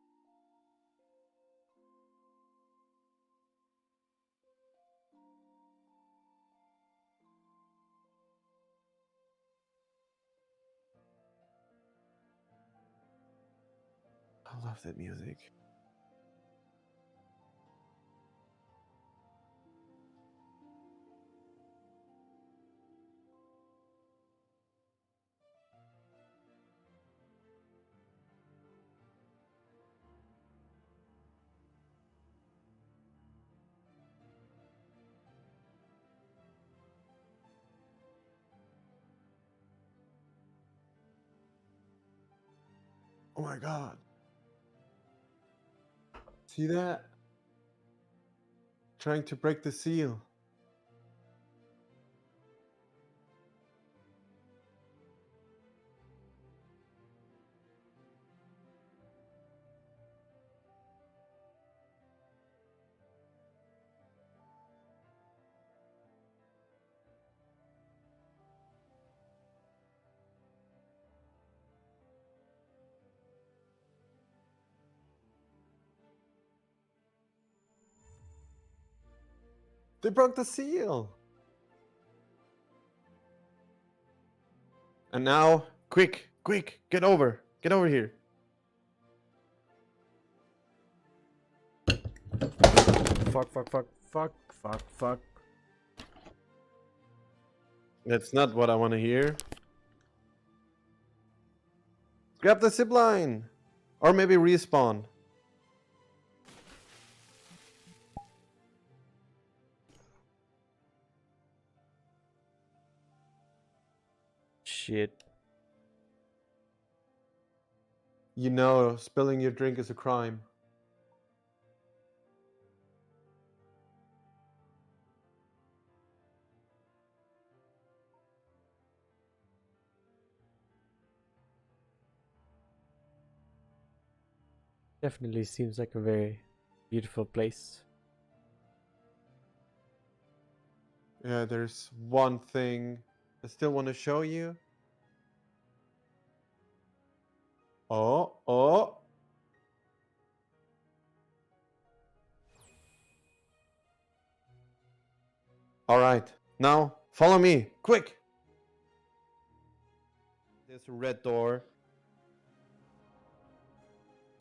I love that music. Oh my god. See that? Trying to break the seal. They broke the seal. And now, quick, get over here. Fuck. That's not what I want to hear. Grab the zip line. Or maybe respawn. Shit. You know, spilling your drink is a crime. Definitely seems like a very beautiful place. Yeah, there's one thing I still want to show you. Oh. All right, now follow me, quick. There's a red door.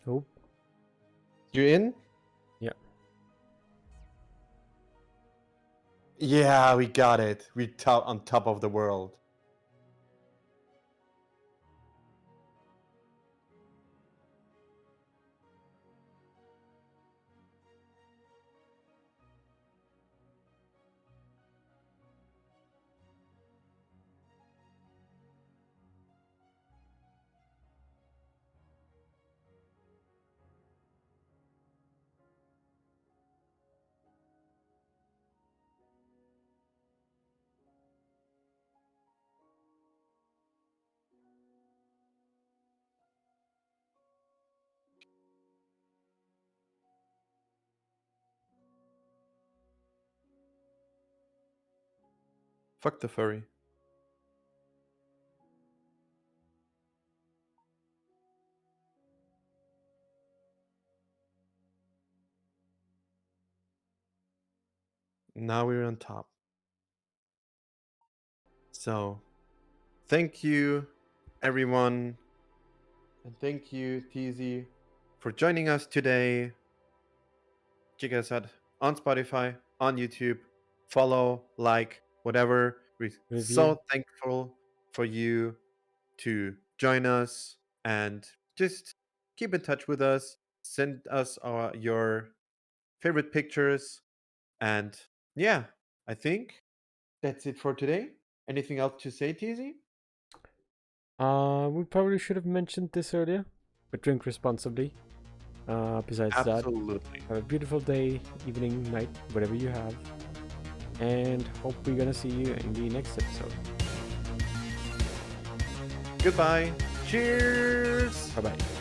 Oh. You in? Yeah. Yeah, we got it. We on top of the world. Fuck the furry. Now we're on top. So, thank you, everyone. And thank you, TZ, for joining us today. Check us out on Spotify, on YouTube. Follow, like, whatever. We're Review. so thankful for you to join us and just keep in touch with us. Send us your favorite pictures. And yeah, I think that's it for today. Anything else to say, TZ? We probably should have mentioned this earlier, but drink responsibly. Besides Absolutely. that, have a beautiful day, evening, night, whatever you have. And hope we're gonna see you in the next episode. Goodbye. Cheers. Bye bye.